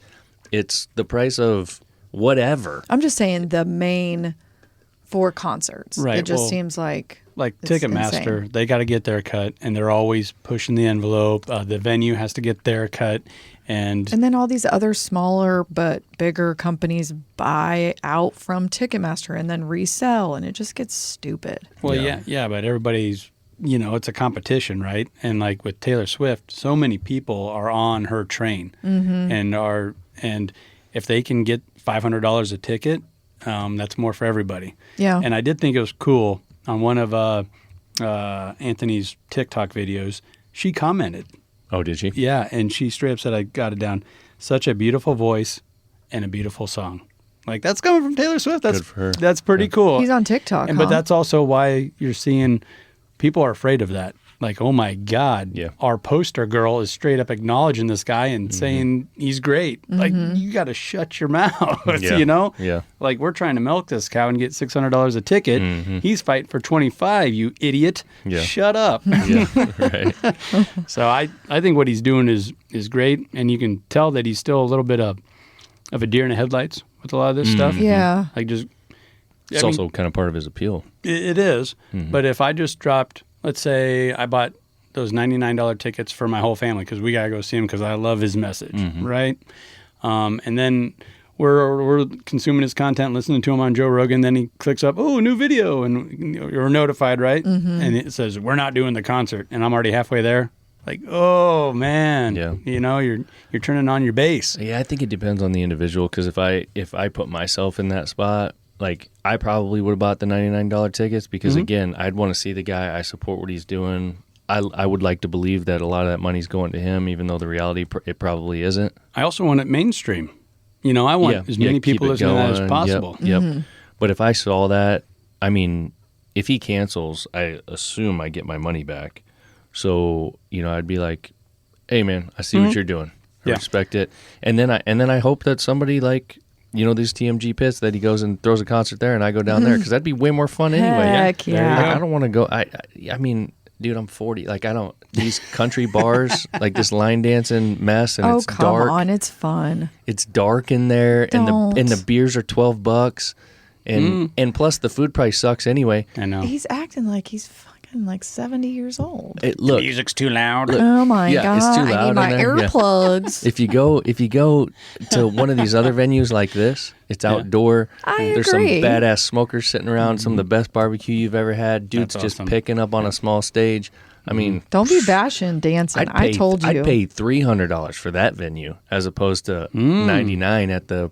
[SPEAKER 2] It's the price of whatever.
[SPEAKER 4] I'm just saying the main for concerts.
[SPEAKER 3] Right,
[SPEAKER 4] It just
[SPEAKER 3] well,
[SPEAKER 4] seems like it's
[SPEAKER 3] Ticketmaster,
[SPEAKER 4] insane.
[SPEAKER 3] they got to get their cut, and they're always pushing the envelope. The venue has to get their cut, and
[SPEAKER 4] And then all these other smaller but bigger companies buy out from Ticketmaster and then resell, and it just gets stupid.
[SPEAKER 3] well,
[SPEAKER 2] Yeah.
[SPEAKER 3] yeah, but everybody's, it's a competition, right? And like with Taylor Swift, so many people are on her train, and if they can get $500 a ticket, that's more for everybody.
[SPEAKER 4] Yeah.
[SPEAKER 3] And I did think it was cool on one of Anthony's TikTok videos. She commented.
[SPEAKER 2] Oh, did she?
[SPEAKER 3] Yeah, and she straight up said, I got it down. Such a beautiful voice and a beautiful song. Like, that's coming from Taylor Swift. That's
[SPEAKER 2] Good for her.
[SPEAKER 3] That's pretty cool.
[SPEAKER 4] He's on TikTok,
[SPEAKER 3] But that's also why you're seeing people are afraid of that. Like, oh my God,
[SPEAKER 2] Yeah.
[SPEAKER 3] our poster girl is straight up acknowledging this guy and saying he's great. Like, you got to shut your mouth,
[SPEAKER 2] Yeah.
[SPEAKER 3] you know?
[SPEAKER 2] Yeah.
[SPEAKER 3] Like, we're trying to milk this cow and get $600 a ticket. He's fighting for $25, you idiot.
[SPEAKER 2] Yeah.
[SPEAKER 3] Shut up.
[SPEAKER 2] Yeah, right.
[SPEAKER 3] So I think what he's doing is great, and you can tell that he's still a little bit of a deer in the headlights with a lot of this stuff.
[SPEAKER 4] Yeah.
[SPEAKER 3] Like just
[SPEAKER 2] It's also kind of part of his appeal.
[SPEAKER 3] it is. But if I just dropped, let's say I bought those $99 tickets for my whole family because we gotta go see him because I love his message, right? And then we're consuming his content, listening to him on Joe Rogan. Then he clicks up, oh, new video, and you're notified, right? And it says we're not doing the concert, and I'm already halfway there. Like, oh man,
[SPEAKER 2] Yeah.
[SPEAKER 3] You're turning on your bass.
[SPEAKER 2] Yeah, I think it depends on the individual because if I put myself in that spot, like I probably would have bought the $99 tickets because again, I'd want to see the guy. I support what he's doing. I would like to believe that a lot of that money's going to him, even though the reality it probably isn't.
[SPEAKER 3] I also want it mainstream. I want as many
[SPEAKER 2] keep
[SPEAKER 3] people
[SPEAKER 2] it
[SPEAKER 3] listening to that as
[SPEAKER 2] going.
[SPEAKER 3] possible.
[SPEAKER 2] Yep. But if I saw that, I mean, if he cancels, I assume I get my money back. So I'd be like, "Hey, man, I see what you're doing. I
[SPEAKER 3] Yeah.
[SPEAKER 2] respect it." And then I hope that somebody like these TMG pits that he goes and throws a concert there, and I go down there because that'd be way more fun anyway.
[SPEAKER 4] Heck
[SPEAKER 3] There you
[SPEAKER 4] yeah.
[SPEAKER 3] go.
[SPEAKER 2] Like, I don't want to go. I mean, dude, I'm 40. Like these country bars, like this line dancing mess, and
[SPEAKER 4] Oh,
[SPEAKER 2] it's
[SPEAKER 4] come
[SPEAKER 2] dark.
[SPEAKER 4] on. It's fun.
[SPEAKER 2] It's dark in there, and
[SPEAKER 4] Don't.
[SPEAKER 2] the beers are $12, and plus the food price sucks anyway.
[SPEAKER 3] I know.
[SPEAKER 4] He's acting like he's fucking like 70 years old.
[SPEAKER 2] Look,
[SPEAKER 3] Music's too loud.
[SPEAKER 4] Oh my
[SPEAKER 2] yeah,
[SPEAKER 4] God.
[SPEAKER 2] it's too loud
[SPEAKER 4] I
[SPEAKER 2] in
[SPEAKER 4] need my
[SPEAKER 2] there. Yeah.
[SPEAKER 4] earplugs.
[SPEAKER 2] if you go to one of these other venues like this, it's outdoor.
[SPEAKER 4] I
[SPEAKER 2] There's
[SPEAKER 4] agree.
[SPEAKER 2] some badass smokers sitting around. Some of the best barbecue you've ever had. Dudes
[SPEAKER 3] That's
[SPEAKER 2] just
[SPEAKER 3] awesome.
[SPEAKER 2] picking up on a small stage. I mean,
[SPEAKER 4] Don't be bashing dancing. I told you.
[SPEAKER 2] I'd pay $300 for that venue as opposed to $99 at the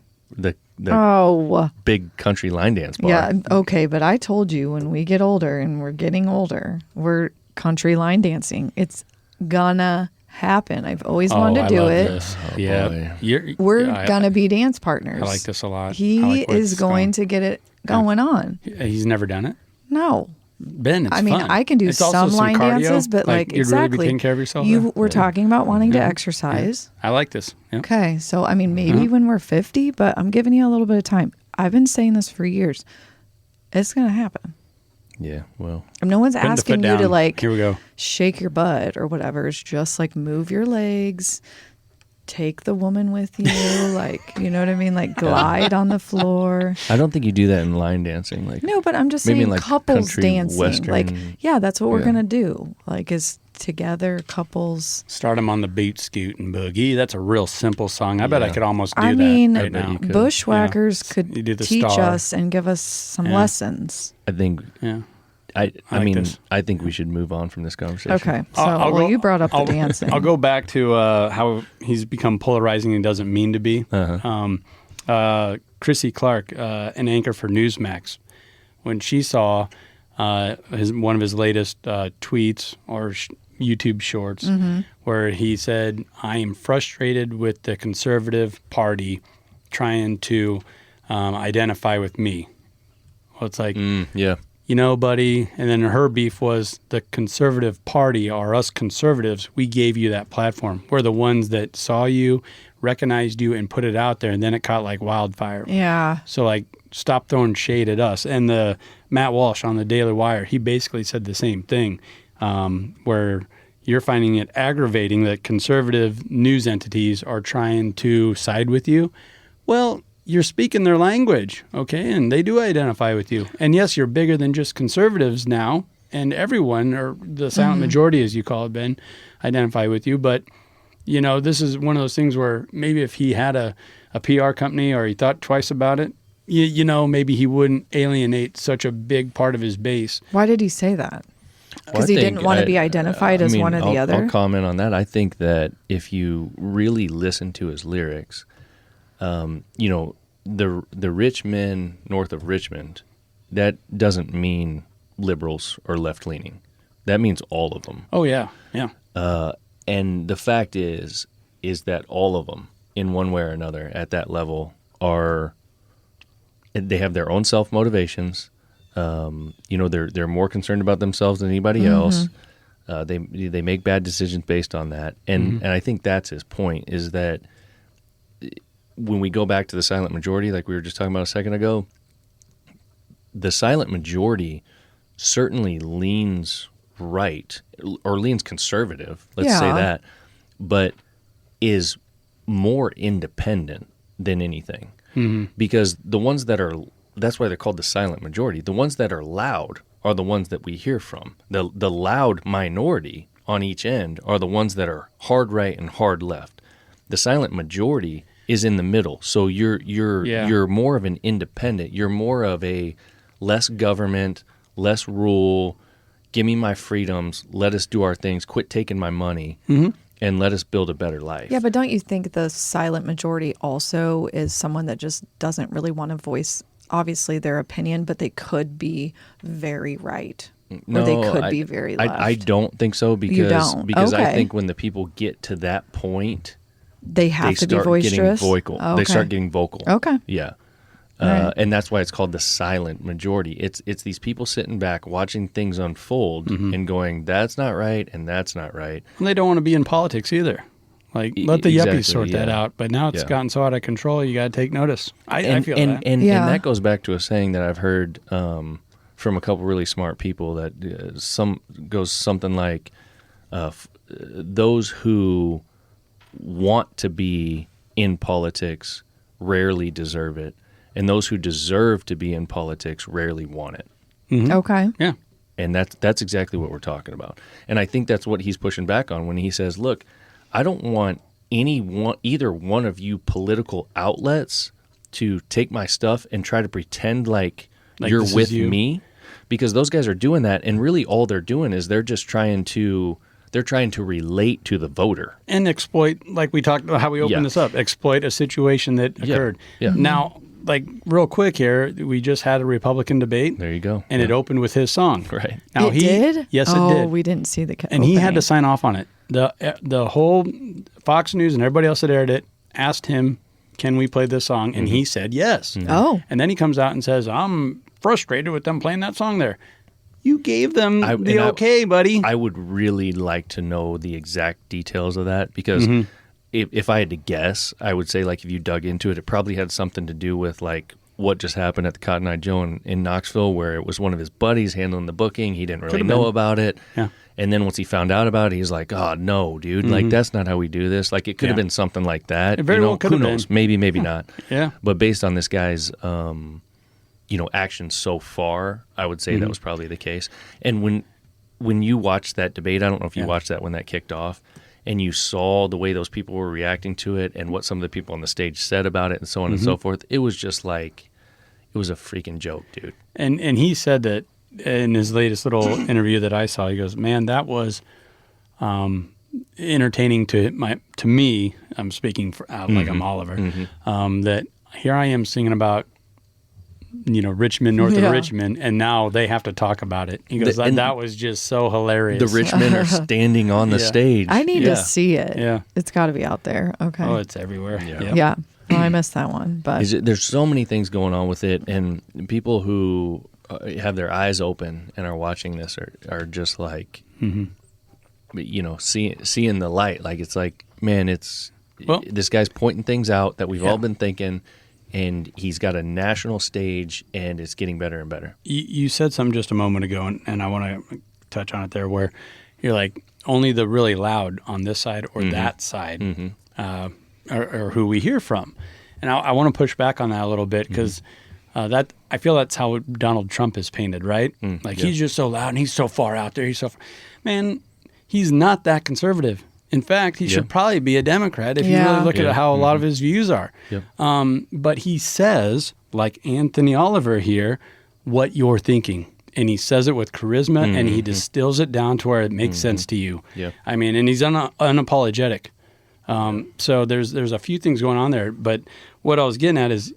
[SPEAKER 4] Oh,
[SPEAKER 2] big country line dance bar.
[SPEAKER 4] yeah. Okay, but I told you when we get older and we're getting older, we're country line dancing. It's gonna happen. I've always wanted to do
[SPEAKER 3] love
[SPEAKER 4] it.
[SPEAKER 3] This.
[SPEAKER 2] Oh,
[SPEAKER 3] yeah,
[SPEAKER 2] boy.
[SPEAKER 4] We're gonna be dance partners.
[SPEAKER 3] I like this a lot. I
[SPEAKER 4] He
[SPEAKER 3] like where
[SPEAKER 4] is
[SPEAKER 3] it's
[SPEAKER 4] going to get it going on.
[SPEAKER 3] He's never done it.
[SPEAKER 4] No.
[SPEAKER 3] Ben, it's
[SPEAKER 4] I mean,
[SPEAKER 3] fun.
[SPEAKER 4] I can do
[SPEAKER 3] It's also
[SPEAKER 4] some line
[SPEAKER 3] cardio.
[SPEAKER 4] dances, but like
[SPEAKER 3] you'd
[SPEAKER 4] exactly.
[SPEAKER 3] really be taking care of yourself.
[SPEAKER 4] You
[SPEAKER 3] there.
[SPEAKER 4] were talking about wanting to exercise.
[SPEAKER 3] I like this. Yeah.
[SPEAKER 4] Okay, so I mean, maybe when we're 50, but I'm giving you a little bit of time. I've been saying this for years. It's gonna happen.
[SPEAKER 2] Yeah, well,
[SPEAKER 4] No one's
[SPEAKER 3] Putting the
[SPEAKER 4] asking
[SPEAKER 3] foot
[SPEAKER 4] you to
[SPEAKER 3] down.
[SPEAKER 4] like
[SPEAKER 3] Here we go.
[SPEAKER 4] shake your butt or whatever. It's just like move your legs, take the woman with you, like you know what I mean, like glide on the floor.
[SPEAKER 2] I don't think you do that in line dancing. Like
[SPEAKER 4] No, but I'm just
[SPEAKER 2] Maybe
[SPEAKER 4] saying
[SPEAKER 2] in, like,
[SPEAKER 4] couples
[SPEAKER 2] country
[SPEAKER 4] dancing.
[SPEAKER 2] western-
[SPEAKER 4] Like, yeah, that's what we're
[SPEAKER 2] Yeah.
[SPEAKER 4] gonna do. Like, is together couples.
[SPEAKER 3] Start them on the beat, scoot, and boogie. That's a real simple song. I bet I could almost do
[SPEAKER 4] I
[SPEAKER 3] that
[SPEAKER 4] mean,
[SPEAKER 3] right now.
[SPEAKER 4] Bushwhackers
[SPEAKER 3] You
[SPEAKER 4] could
[SPEAKER 3] do the
[SPEAKER 4] teach
[SPEAKER 3] star.
[SPEAKER 4] us and give us some lessons.
[SPEAKER 2] I think.
[SPEAKER 3] Yeah.
[SPEAKER 2] I
[SPEAKER 3] like
[SPEAKER 2] mean,
[SPEAKER 3] this.
[SPEAKER 2] I think we should move on from this conversation.
[SPEAKER 4] Okay, so
[SPEAKER 3] I'll go-
[SPEAKER 4] you brought up the dancing.
[SPEAKER 3] I'll go back to how he's become polarizing and doesn't mean to be. Chrissy Clark, an anchor for Newsmax, when she saw one of his latest tweets or YouTube shorts where he said, "I am frustrated with the Conservative Party trying to identify with me." Well, it's like,
[SPEAKER 2] Yeah.
[SPEAKER 3] you know, buddy. And then her beef was the Conservative Party, or us conservatives. We gave you that platform. We're the ones that saw you, recognized you, and put it out there. And then it caught like wildfire.
[SPEAKER 4] Yeah.
[SPEAKER 3] So, like, stop throwing shade at us. And the Matt Walsh on the Daily Wire, he basically said the same thing, where you're finding it aggravating that conservative news entities are trying to side with you. Well, you're speaking their language, okay? And they do identify with you. And yes, you're bigger than just conservatives now. And everyone, or the silent majority, as you call it, Ben, identify with you. But, you know, this is one of those things where maybe if he had a PR company or he thought twice about it, you know, maybe he wouldn't alienate such a big part of his base.
[SPEAKER 4] Why did he say that? Because he didn't want to be identified as one or the other?
[SPEAKER 2] I'll comment on that. I think that if you really listen to his lyrics, you know, the rich men north of Richmond, that doesn't mean liberals or left-leaning. That means all of them.
[SPEAKER 3] Oh, yeah, yeah.
[SPEAKER 2] And the fact is that all of them, in one way or another, at that level, they have their own self-motivations. You know, they're more concerned about themselves than anybody else. They make bad decisions based on that. And I think that's his point, is that when we go back to the silent majority, like we were just talking about a second ago, the silent majority certainly leans right or leans conservative, let's say that, but is more independent than anything. Because the ones that are, that's why they're called the silent majority, the ones that are loud are the ones that we hear from. The loud minority on each end are the ones that are hard right and hard left. The silent majority is in the middle. So you're more of an independent. You're more of a less government, less rule, give me my freedoms, let us do our things, quit taking my money, and let us build a better life.
[SPEAKER 4] Yeah, but don't you think the silent majority also is someone that just doesn't really want to voice, obviously, their opinion, but they could be very right? Or they could be very left?
[SPEAKER 2] I don't think so, because
[SPEAKER 4] Okay.
[SPEAKER 2] I think when the people get to that point,
[SPEAKER 4] they have to be
[SPEAKER 2] start getting
[SPEAKER 4] boisterous?
[SPEAKER 2] vocal.
[SPEAKER 4] Oh,
[SPEAKER 2] They
[SPEAKER 4] okay.
[SPEAKER 2] start getting vocal.
[SPEAKER 4] Okay.
[SPEAKER 2] Yeah.
[SPEAKER 4] Right.
[SPEAKER 2] And that's why it's called the silent majority. It's these people sitting back watching things unfold and going, that's not right and that's not right.
[SPEAKER 3] And they don't want to be in politics either. Like, let the
[SPEAKER 2] Exactly,
[SPEAKER 3] yuppies sort that out. But now it's gotten so out of control, you got to take notice. I feel that.
[SPEAKER 2] And
[SPEAKER 4] Yeah.
[SPEAKER 2] that goes back to a saying that I've heard from a couple really smart people that goes something like, those who want to be in politics rarely deserve it, and those who deserve to be in politics rarely want it.
[SPEAKER 4] Okay.
[SPEAKER 3] Yeah.
[SPEAKER 2] And that's exactly what we're talking about. And I think that's what he's pushing back on when he says, look, I don't want either one of you political outlets to take my stuff and try to pretend like you're
[SPEAKER 3] this is
[SPEAKER 2] with
[SPEAKER 3] you.
[SPEAKER 2] me, because those guys are doing that, and really all they're doing is they're trying to relate to the voter.
[SPEAKER 3] And exploit, like we talked about how we opened this up, exploit a situation that occurred.
[SPEAKER 2] Yeah.
[SPEAKER 3] Now, like, real quick here, we just had a Republican debate.
[SPEAKER 2] There you go.
[SPEAKER 3] And it opened with his song.
[SPEAKER 2] Right.
[SPEAKER 3] Now
[SPEAKER 4] It did?
[SPEAKER 3] Yes,
[SPEAKER 4] oh,
[SPEAKER 3] it did.
[SPEAKER 4] we didn't see the
[SPEAKER 3] And he had to
[SPEAKER 4] opening.
[SPEAKER 3] sign off on it. The whole Fox News and everybody else that aired it asked him, can we play this song? And he said yes.
[SPEAKER 4] Oh.
[SPEAKER 3] And then he comes out and says, I'm frustrated with them playing that song there. You gave them the okay, buddy.
[SPEAKER 2] I would really like to know the exact details of that, because if I had to guess, I would say, like, if you dug into it, it probably had something to do with, like, what just happened at the Cotton Eye Joe in Knoxville, where it was one of his buddies handling the booking. He didn't really
[SPEAKER 3] Could've
[SPEAKER 2] know
[SPEAKER 3] been.
[SPEAKER 2] about it.
[SPEAKER 3] Yeah.
[SPEAKER 2] And then once he found out about it, he's like, oh, no, dude. Like, that's not how we do this. Like, it could have been something like that.
[SPEAKER 3] It very well could
[SPEAKER 2] who
[SPEAKER 3] have
[SPEAKER 2] knows?
[SPEAKER 3] been.
[SPEAKER 2] Maybe not.
[SPEAKER 3] Yeah.
[SPEAKER 2] But based on this guy's, actions so far, I would say that was probably the case. And when you watched that debate, I don't know if you
[SPEAKER 3] Yeah.
[SPEAKER 2] watched that when that kicked off, and you saw the way those people were reacting to it and what some of the people on the stage said about it and so on and so forth, it was just like, it was a freaking joke, dude.
[SPEAKER 3] And he said that in his latest little interview that I saw. He goes, "Man, that was entertaining to me. I'm speaking for like I'm Oliver. That here I am singing about Richmond, north of Richmond, and now they have to talk about it." He goes, "That was just so hilarious."
[SPEAKER 2] The rich men are standing on the stage.
[SPEAKER 4] I need to see it.
[SPEAKER 3] Yeah.
[SPEAKER 4] It's got to be out there. Okay.
[SPEAKER 3] Oh, it's everywhere.
[SPEAKER 2] Yeah.
[SPEAKER 4] Yeah. Well, I missed that one, but
[SPEAKER 2] There's so many things going on with it, and people who have their eyes open and are watching this are just like, seeing the light. Like, it's like, man, this guy's pointing things out that we've all been thinking, and he's got a national stage, and it's getting better and better.
[SPEAKER 3] You said something just a moment ago, and I want to touch on it there, where you're like, only the really loud on this side or that side are who we hear from. And I want to push back on that a little bit, because that I feel that's how Donald Trump is painted, right? He's just so loud and he's so far out there. Man, he's not that conservative. In fact, he should probably be a Democrat if you really look at how a lot of his views are.
[SPEAKER 2] Yep.
[SPEAKER 3] But he says, like Anthony Oliver here, what you're thinking. And he says it with charisma, and he distills it down to where it makes sense to you.
[SPEAKER 2] Yep.
[SPEAKER 3] I mean, and he's unapologetic. So there's a few things going on there. But what I was getting at is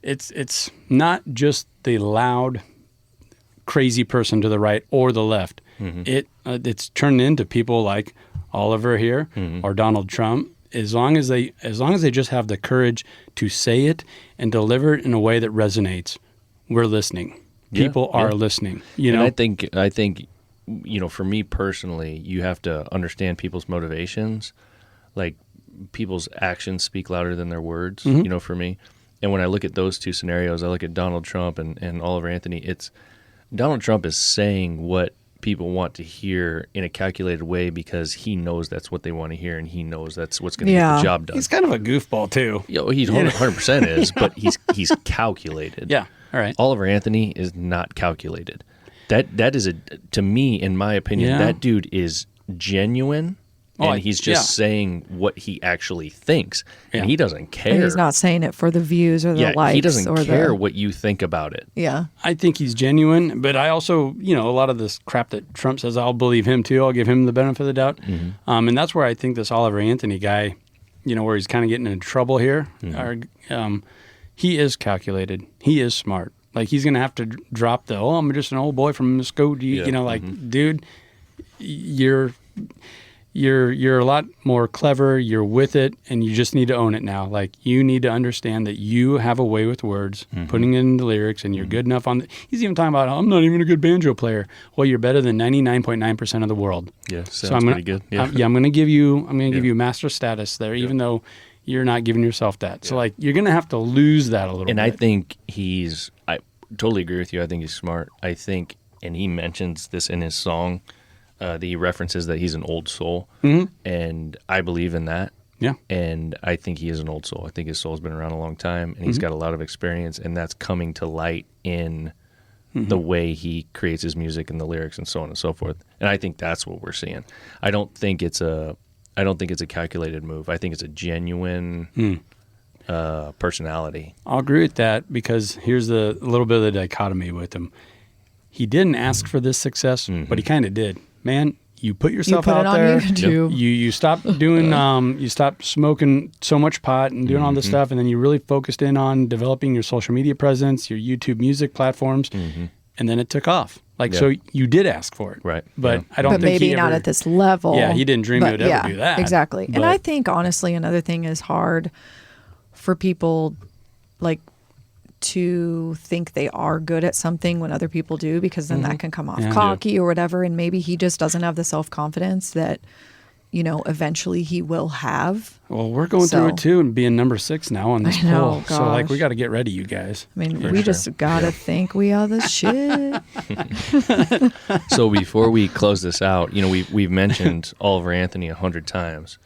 [SPEAKER 3] it's not just the loud, crazy person to the right or the left. It's turned into people like Oliver here or Donald Trump. As long as they just have the courage to say it and deliver it in a way that resonates, we're listening. People are listening.
[SPEAKER 2] And I think for me personally, you have to understand people's motivations. Like, people's actions speak louder than their words. For me. And when I look at those two scenarios, I look at Donald Trump and Oliver Anthony. It's Donald Trump is saying what people want to hear in a calculated way, because he knows that's what they want to hear, and he knows that's what's going to get the job done.
[SPEAKER 3] He's kind of a goofball too.
[SPEAKER 2] He 100% is, but he's calculated.
[SPEAKER 3] Yeah. All right.
[SPEAKER 2] Oliver Anthony is not calculated. That is to me, in my opinion, that dude is genuine. And he's just saying what he actually thinks, and he doesn't care.
[SPEAKER 4] and he's not saying it for the views or the likes.
[SPEAKER 2] He doesn't
[SPEAKER 4] or
[SPEAKER 2] care what you think about it.
[SPEAKER 4] Yeah.
[SPEAKER 3] I think he's genuine, but I also, a lot of this crap that Trump says, I'll believe him too. I'll give him the benefit of the doubt. And that's where I think this Oliver Anthony guy, where he's kind of getting into trouble here, he is calculated. He is smart. Like, he's going to have to drop the, I'm just an old boy from Muskogee, dude, you're a lot more clever. You're with it, and you just need to own it now. Like, you need to understand that you have a way with words, putting it in the lyrics, and you're good enough on. He's even talking about, I'm not even a good banjo player. Well, you're better than 99.9% of the world.
[SPEAKER 2] Yeah, sounds pretty good. Yeah,
[SPEAKER 3] I'm going to give you master status there, even though you're not giving yourself that. So, like, you're going to have to lose that a little bit.
[SPEAKER 2] And I think I totally agree with you. I think he's smart. I think, and he mentions this in his song. He references that he's an old soul, and I believe in that.
[SPEAKER 3] Yeah.
[SPEAKER 2] And I think he is an old soul. I think his soul's been around a long time, and he's got a lot of experience, and that's coming to light in the way he creates his music and the lyrics and so on and so forth. And I think that's what we're seeing. I don't think it's a calculated move. I think it's a genuine personality.
[SPEAKER 3] I'll agree with that, because here's a little bit of the dichotomy with him. He didn't ask for this success, but he kind of did. Man, you put yourself
[SPEAKER 4] You put
[SPEAKER 3] out
[SPEAKER 4] it on
[SPEAKER 3] there.
[SPEAKER 4] YouTube.
[SPEAKER 3] You stopped doing. You stopped smoking so much pot and doing all this stuff, and then you really focused in on developing your social media presence, your YouTube music platforms, and then it took off. So you did ask for it,
[SPEAKER 2] Right?
[SPEAKER 3] But I don't
[SPEAKER 4] But
[SPEAKER 3] think
[SPEAKER 4] maybe
[SPEAKER 3] he
[SPEAKER 4] not
[SPEAKER 3] ever,
[SPEAKER 4] at this level.
[SPEAKER 3] Yeah, he didn't dream he would ever do that.
[SPEAKER 4] Exactly.
[SPEAKER 3] But,
[SPEAKER 4] and I think, honestly, another thing is hard for people, like, to think they are good at something when other people do, because then that can come off cocky or whatever. And maybe he just doesn't have the self-confidence that, eventually he will have.
[SPEAKER 3] Well, we're going through it too, and being number 6 now on this poll.
[SPEAKER 4] Gosh.
[SPEAKER 3] So, like, we got to get ready, you guys.
[SPEAKER 4] I mean, we just got to think we are the shit.
[SPEAKER 2] So before we close this out, we've mentioned Oliver Anthony 100 times.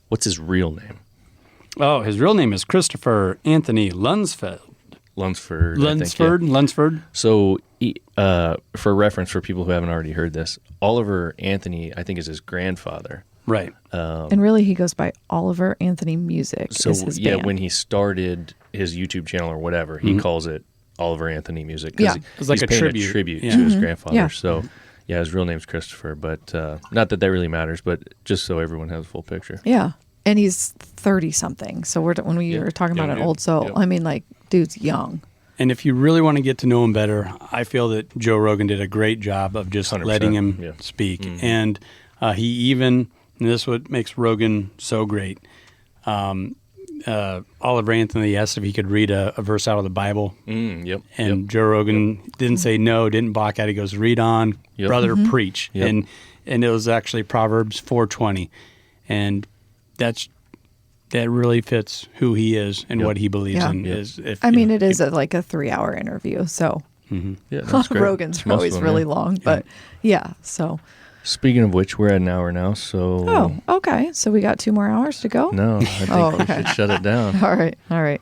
[SPEAKER 2] What's his real name?
[SPEAKER 3] Oh, his real name is Christopher Anthony Lunsfeld.
[SPEAKER 2] Lunsford.
[SPEAKER 3] Lunsford.
[SPEAKER 2] So, for reference for people who haven't already heard this, Oliver Anthony, I think, is his grandfather.
[SPEAKER 3] Right.
[SPEAKER 4] And really, he goes by Oliver Anthony Music.
[SPEAKER 2] So
[SPEAKER 4] is his band.
[SPEAKER 2] when he started his YouTube channel or whatever, he calls it Oliver Anthony Music.
[SPEAKER 4] Yeah.
[SPEAKER 3] It's like
[SPEAKER 2] he's
[SPEAKER 3] a
[SPEAKER 2] paying
[SPEAKER 3] tribute.
[SPEAKER 2] to his grandfather.
[SPEAKER 4] Yeah.
[SPEAKER 2] So, yeah, his real name's Christopher, but not that really matters, but just so everyone has a full picture.
[SPEAKER 4] Yeah. And he's 30-something. So when we were talking about
[SPEAKER 2] Young
[SPEAKER 4] an
[SPEAKER 2] dude.
[SPEAKER 4] old soul,
[SPEAKER 2] Yep.
[SPEAKER 4] I mean, like, dude's young.
[SPEAKER 3] And if you really want to get to know him better, I feel that Joe Rogan did a great job of just
[SPEAKER 2] 100%,
[SPEAKER 3] letting him
[SPEAKER 2] yeah.
[SPEAKER 3] speak. And he even, and this is what makes Rogan so great, Oliver Anthony asked if he could read a verse out of the Bible.
[SPEAKER 2] Yep.
[SPEAKER 3] And Joe Rogan didn't say no, didn't balk at it. He goes, read on,
[SPEAKER 2] Yep.
[SPEAKER 3] brother, preach.
[SPEAKER 2] Yep.
[SPEAKER 3] And it was actually Proverbs 4:20. And that really fits who he is and
[SPEAKER 2] Yep.
[SPEAKER 3] what he believes
[SPEAKER 4] Yeah.
[SPEAKER 3] in.
[SPEAKER 2] Yep.
[SPEAKER 3] Is if,
[SPEAKER 4] I
[SPEAKER 3] you
[SPEAKER 4] mean,
[SPEAKER 3] know,
[SPEAKER 4] it is like a 3-hour interview. So
[SPEAKER 2] Yeah, that's great.
[SPEAKER 4] Rogan's
[SPEAKER 2] Most of
[SPEAKER 4] always
[SPEAKER 2] them,
[SPEAKER 4] really
[SPEAKER 2] yeah.
[SPEAKER 4] long. But yeah, so.
[SPEAKER 2] Speaking of which, we're at an hour now, so...
[SPEAKER 4] Oh, okay. So we got 2 more hours to go?
[SPEAKER 2] No, I think we
[SPEAKER 4] okay.
[SPEAKER 2] should shut it down.
[SPEAKER 4] All right.
[SPEAKER 3] All right.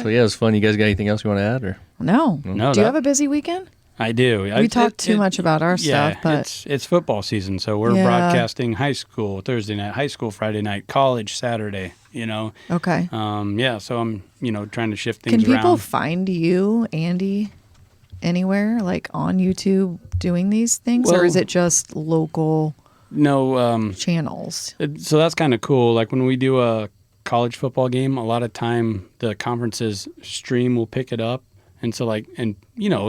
[SPEAKER 2] So, yeah, it was fun. You guys got anything else you want to add? Or
[SPEAKER 4] No.
[SPEAKER 3] No,
[SPEAKER 4] Do you
[SPEAKER 3] that-
[SPEAKER 4] have a busy weekend?
[SPEAKER 3] I do.
[SPEAKER 4] We talked too much about our stuff, but
[SPEAKER 3] it's football season, so we're
[SPEAKER 4] Yeah.
[SPEAKER 3] broadcasting high school Thursday night, high school Friday night, college Saturday.
[SPEAKER 4] okay.
[SPEAKER 3] So I'm trying to shift
[SPEAKER 4] Can
[SPEAKER 3] things
[SPEAKER 4] people
[SPEAKER 3] around.
[SPEAKER 4] find you, Andy, anywhere, like on YouTube doing these things? Or
[SPEAKER 3] Well-
[SPEAKER 4] is it just local
[SPEAKER 3] No,
[SPEAKER 4] channels?
[SPEAKER 3] so that's kind of cool. Like when we do a college football game, a lot of time the conference's stream will pick it up. And so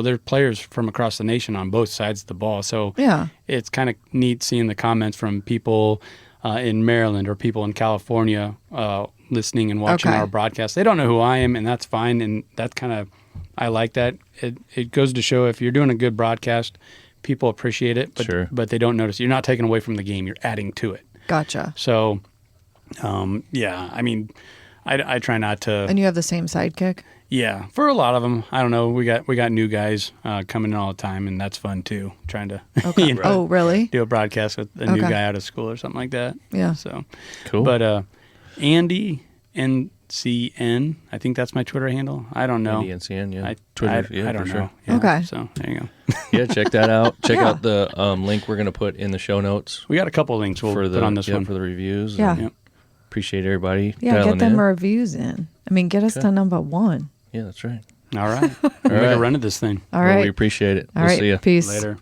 [SPEAKER 3] there's players from across the nation on both sides of the ball. So
[SPEAKER 4] Yeah.
[SPEAKER 3] it's kind of neat seeing the comments from people in Maryland or people in California listening and watching
[SPEAKER 4] Okay.
[SPEAKER 3] our broadcast. They don't know who I am, and that's fine. And that's kind of, I like that. It goes to show if you're doing a good broadcast, people appreciate it, but,
[SPEAKER 2] Sure.
[SPEAKER 3] but they don't notice. You're not taking away from the game. You're adding to it.
[SPEAKER 4] Gotcha.
[SPEAKER 3] So, I mean, I try not to.
[SPEAKER 4] And you have the same sidekick?
[SPEAKER 3] Yeah, for a lot of them, I don't know. We got new guys coming in all the time, and that's fun too. Trying to
[SPEAKER 4] Okay. Oh, really?
[SPEAKER 3] do a broadcast with a new
[SPEAKER 4] Okay.
[SPEAKER 3] guy out of school or something like that.
[SPEAKER 4] Yeah.
[SPEAKER 3] So
[SPEAKER 2] Cool.
[SPEAKER 3] But Andy NCN, I think that's my Twitter handle. I don't know.
[SPEAKER 2] Andy NCN, yeah.
[SPEAKER 3] I
[SPEAKER 2] Twitter,
[SPEAKER 3] I don't
[SPEAKER 2] for
[SPEAKER 3] know.
[SPEAKER 2] sure.
[SPEAKER 3] Yeah,
[SPEAKER 4] Okay.
[SPEAKER 3] So there you go.
[SPEAKER 2] Yeah, check that out. Check
[SPEAKER 4] Yeah.
[SPEAKER 2] out the link we're going to put in the show notes
[SPEAKER 3] We got a couple links we'll
[SPEAKER 2] for
[SPEAKER 3] put on this one.
[SPEAKER 2] for the reviews.
[SPEAKER 4] Yeah.
[SPEAKER 2] and
[SPEAKER 3] Yep.
[SPEAKER 2] Appreciate everybody
[SPEAKER 4] Yeah,
[SPEAKER 2] dialing
[SPEAKER 4] get them
[SPEAKER 2] in.
[SPEAKER 4] reviews in. I mean, get us to number 1.
[SPEAKER 2] Yeah, that's right.
[SPEAKER 3] All right. We'll make
[SPEAKER 2] right.
[SPEAKER 3] a run of this thing.
[SPEAKER 4] All
[SPEAKER 2] Well,
[SPEAKER 4] right.
[SPEAKER 2] we appreciate it.
[SPEAKER 4] All
[SPEAKER 2] We'll
[SPEAKER 4] right.
[SPEAKER 2] see you.
[SPEAKER 4] Peace.
[SPEAKER 3] Later.